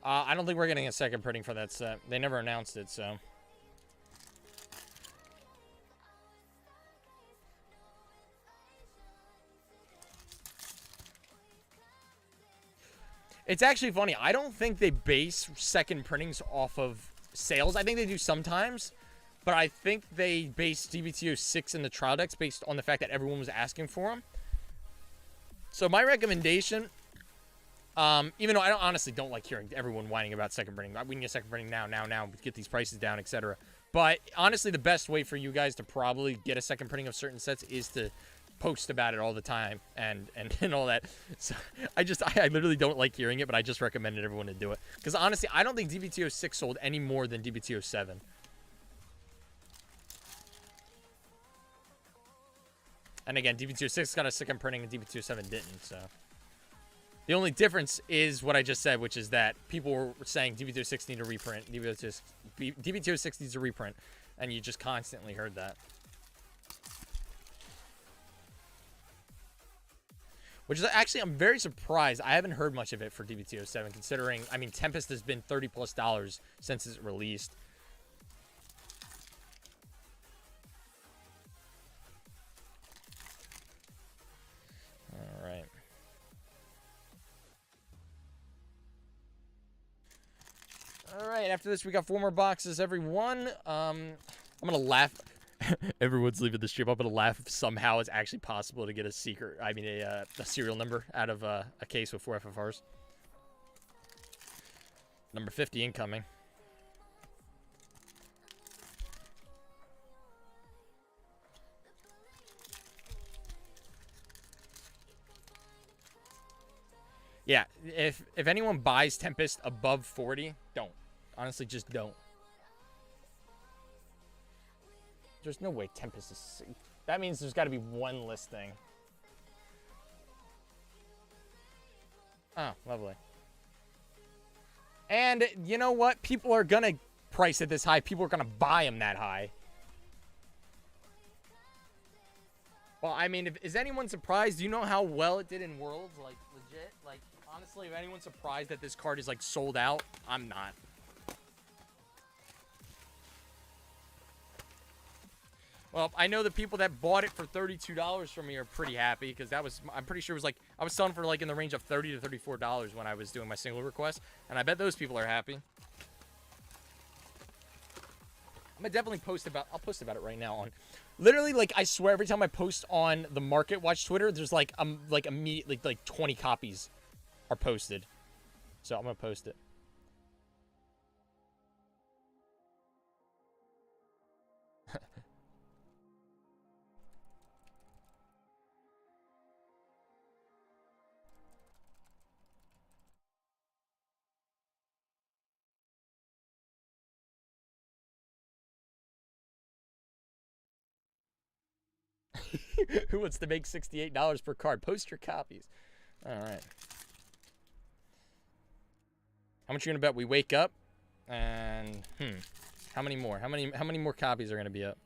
I don't think we're getting a second printing for that set. They never announced it, so. It's actually funny. I don't think they base second printings off of sales. I think they do sometimes, but I think they base D-BT06 in the trial decks based on the fact that everyone was asking for them. So my recommendation, even though I honestly don't like hearing everyone whining about second printing. We need a second printing now, get these prices down, etc. But honestly, the best way for you guys to probably get a second printing of certain sets is to post about it all the time and all that. So I literally don't like hearing it, but I just recommended everyone to do it. Because honestly, I don't think D-BT06 sold any more than D-BT07. And again, D-BT06 got a second printing and D-BT07 didn't, so. The only difference is what I just said, which is that people were saying D-BT06 need a reprint, D-BT06 needs a reprint, and you just constantly heard that. Which is actually, I'm very surprised. I haven't heard much of it for D-BT07, considering, I mean, Tempest has been $30+ since it's released. All right. All right, after this, we got 4 more boxes, everyone. I'm going to laugh. Everyone's leaving the stream. I'm going to laugh if somehow it's actually possible to get a secret, a serial number out of a case with 4 FFRs. Number 50 incoming. Yeah, if anyone buys Tempest above 40, don't. Honestly, just don't. There's no way Tempest is... That means there's got to be one listing. Oh, lovely. And you know what? People are going to price it this high. People are going to buy them that high. Well, I mean, is anyone surprised? Do you know how well it did in Worlds? Like, legit? Like, honestly, if anyone's surprised that this card is, like, sold out, I'm not. Well, I know the people that bought it for $32 from me are pretty happy, because that was, I'm pretty sure it was like, I was selling for like in the range of $30 to $34 when I was doing my single request, and I bet those people are happy. I'm gonna definitely I'll post about it right now on, literally, like, I swear every time I post on the Market Watch Twitter, there's like immediately like 20 copies are posted. So I'm gonna post it. Who wants to make $68 per card? Post your copies. All right. How much are you gonna bet we wake up? And how many more? How many more copies are gonna be up?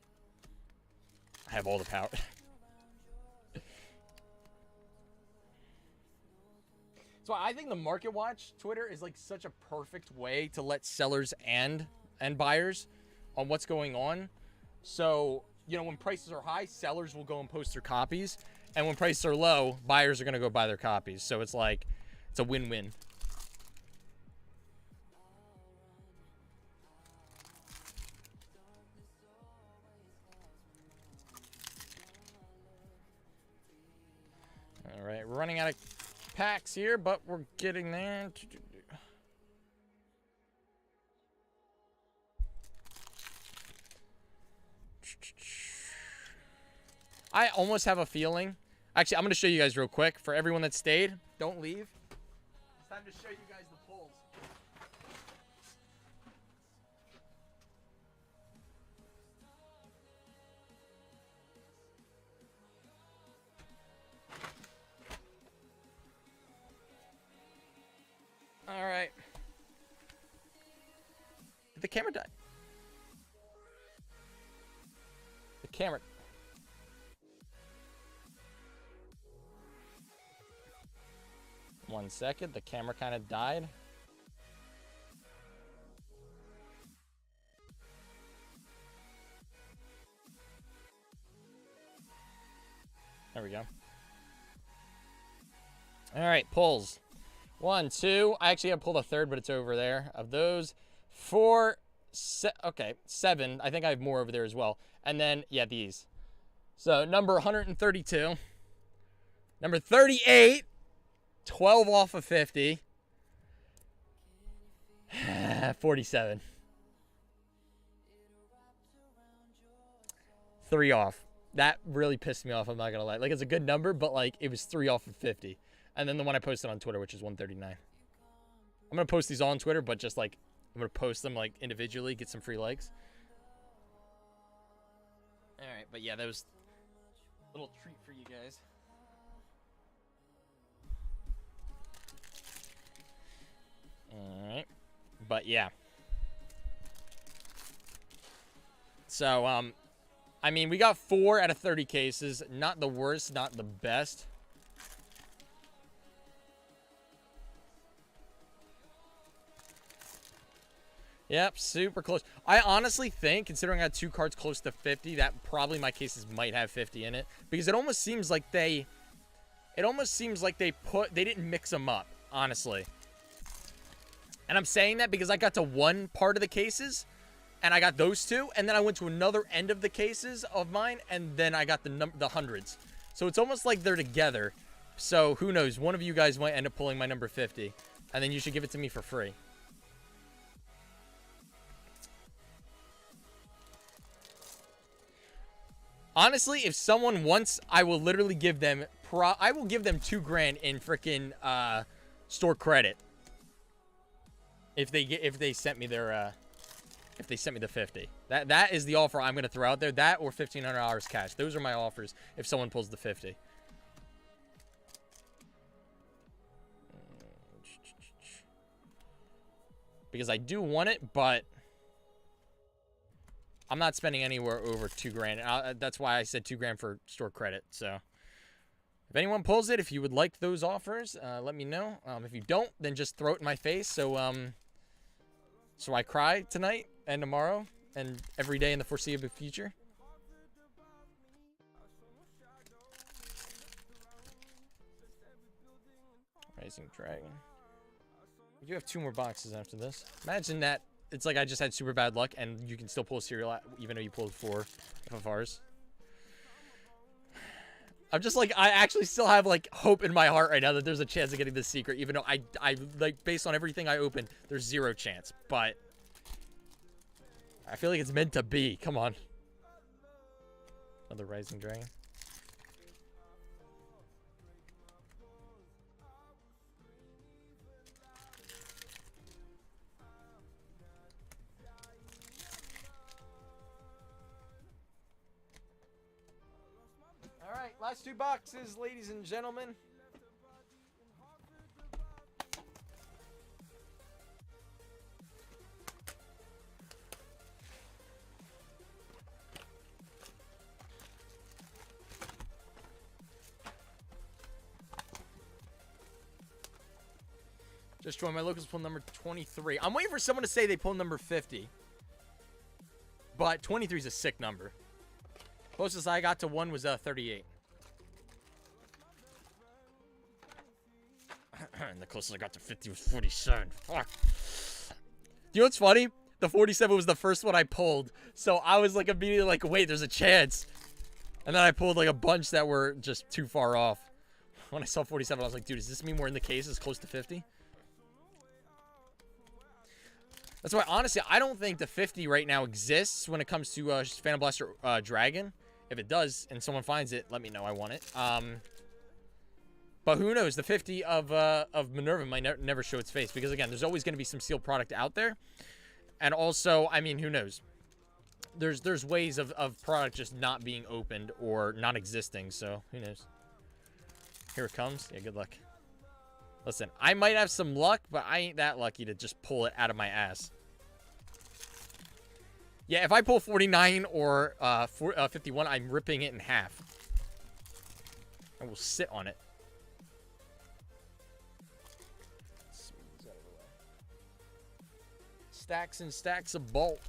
I have all the power. So I think the Market Watch Twitter is like such a perfect way to let sellers and buyers on what's going on. So, you know, when prices are high, sellers will go and post their copies. And when prices are low, buyers are going to go buy their copies. So it's like, it's a win-win. All right, we're running out of packs here, but we're getting there. I almost have a feeling. Actually, I'm going to show you guys real quick. For everyone that stayed, don't leave. It's time to show you guys the pulls. All right. The camera died. The camera. One second. The camera kind of died. There we go. All right, pulls. 1, 2. I actually have pulled a third, but it's over there. Of those, 4, okay, 7. I think I have more over there as well. And then, yeah, these. So, number 132. Number 38. 12 off of 50. 47. 3 off. That really pissed me off, I'm not going to lie. Like, it's a good number, but, like, it was 3 off of 50. And then the one I posted on Twitter, which is 139. I'm going to post these all on Twitter, but just, like, I'm going to post them, like, individually, get some free likes. All right, but, yeah, that was a little treat for you guys. All right. But, yeah. So, I mean, we got 4 out of 30 cases. Not the worst, not the best. Yep, super close. I honestly think, considering I had 2 cards close to 50, that probably my cases might have 50 in it. Because it almost seems like they didn't mix them up, honestly. And I'm saying that because I got to one part of the cases, and I got those 2, and then I went to another end of the cases of mine, and then I got the hundreds. So it's almost like they're together. So who knows? One of you guys might end up pulling my number 50, and then you should give it to me for free. Honestly, if someone wants, I will literally give them I will give them $2,000 in freaking store credit. If they sent me their if they sent me the 50. That is the offer I'm going to throw out there. That or $1,500 cash. Those are my offers if someone pulls the 50. Because I do want it, but I'm not spending anywhere over $2,000. That's why I said $2,000 for store credit. So if anyone pulls it, if you would like those offers, let me know. If you don't, then just throw it in my face. So I cry tonight and tomorrow and every day in the foreseeable future. Rising Dragon. We do have 2 more boxes after this. Imagine that. It's like I just had super bad luck, and you can still pull a serial even though you pulled 4 FFRs. I'm just like, I actually still have like hope in my heart right now that there's a chance of getting this secret, even though I like based on everything I opened, there's 0 chance. But I feel like it's meant to be. Come on. Another Rising Dragon. right, last 2 boxes, ladies and gentlemen. Just joined my locals pull number 23. I'm waiting for someone to say they pull number 50. But 23 is a sick number. Closest I got to 1 was 38. And the closest I got to 50 was 47. Fuck. You know what's funny? The 47 was the first one I pulled. So I was like immediately like, wait, there's a chance. And then I pulled like a bunch that were just too far off. When I saw 47, I was like, dude, does this mean we're in the cases close to 50? That's why, honestly, I don't think the 50 right now exists when it comes to Phantom Blaster Dragon. If it does, and someone finds it, let me know. I want it. But who knows? The 50 of Minerva might never show its face. Because, again, there's always going to be some sealed product out there. And also, I mean, who knows? There's ways of product just not being opened or not existing. So, who knows? Here it comes. Yeah, good luck. Listen, I might have some luck, but I ain't that lucky to just pull it out of my ass. Yeah, if I pull 49 or 51, I'm ripping it in half. I will sit on it. Stacks and stacks of bulk.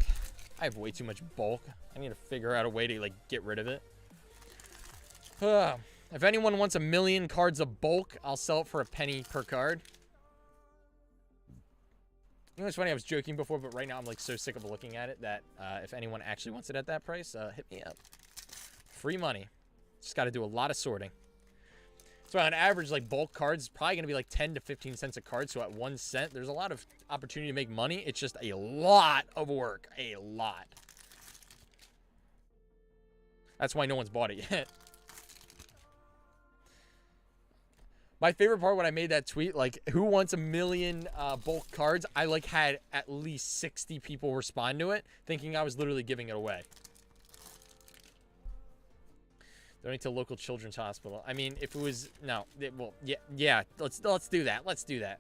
I have way too much bulk. I need to figure out a way to, like, get rid of it. If anyone wants 1,000,000 cards of bulk, I'll sell it for a penny per card. You know, it's funny, I was joking before, but right now I'm like so sick of looking at it that if anyone actually wants it at that price, hit me up. Free money. Just got to do a lot of sorting. So on average, like bulk cards, probably going to be like 10 to 15 cents a card. So at 1 cent, there's a lot of opportunity to make money. It's just a lot of work. A lot. That's why no one's bought it yet. My favorite part when I made that tweet, like, who wants 1,000,000 bulk cards? I, like, had at least 60 people respond to it, thinking I was literally giving it away. Donate to local children's hospital. I mean, if it was... No. Well, yeah. Let's do that. Let's do that.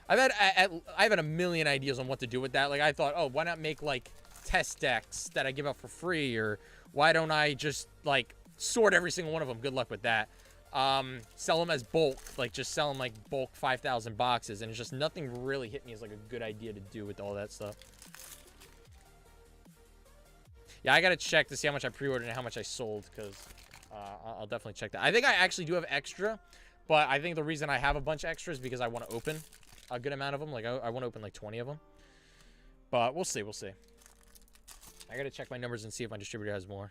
I've had a million ideas on what to do with that. Like, I thought, oh, why not make, like, test decks that I give out for free? Or why don't I just, like... sort every single one of them. Good luck with that. Sell them as bulk. Like, just sell them, like, bulk 5,000 boxes. And it's just nothing really hit me as, like, a good idea to do with all that stuff. Yeah, I gotta check to see how much I pre-ordered and how much I sold. Because I'll definitely check that. I think I actually do have extra. But I think the reason I have a bunch of extras is because I want to open a good amount of them. Like, I want to open, like, 20 of them. But we'll see. We'll see. I gotta check my numbers and see if my distributor has more.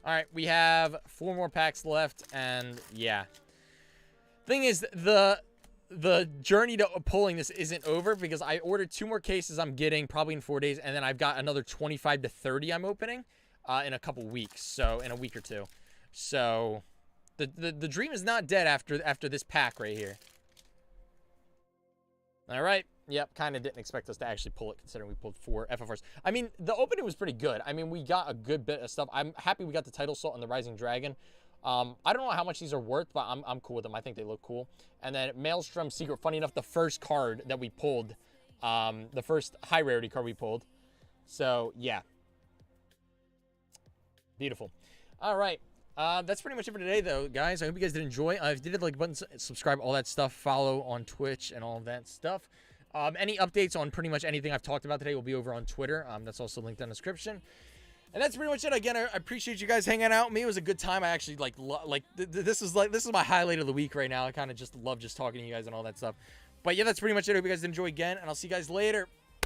All right, we have 4 more packs left, and yeah. Thing is, the journey to pulling this isn't over because I ordered 2 more cases I'm getting probably in 4 days, and then I've got another 25 to 30 I'm opening in a couple weeks, so in a week or 2. So the dream is not dead after this pack right here. All right. Yep, kind of didn't expect us to actually pull it, considering we pulled 4 FFRs. I mean, the opening was pretty good. I mean, we got a good bit of stuff. I'm happy we got the Title Salt and the Rising Dragon. I don't know how much these are worth, but I'm cool with them. I think they look cool. And then Maelstrom Secret. Funny enough, the first card that we pulled, the first high rarity card we pulled. So, yeah. Beautiful. All right. That's pretty much it for today, though, guys. I hope you guys did enjoy. If you did, like button, subscribe, all that stuff. Follow on Twitch and all of that stuff. Any updates on pretty much anything I've talked about today will be over on Twitter. That's also linked in the description. And that's pretty much it. Again, I appreciate you guys hanging out with me. It was a good time. I actually this is my highlight of the week right now. I kind of just love just talking to you guys and all that stuff. But yeah, that's pretty much it. I hope you guys enjoy again, and I'll see you guys later.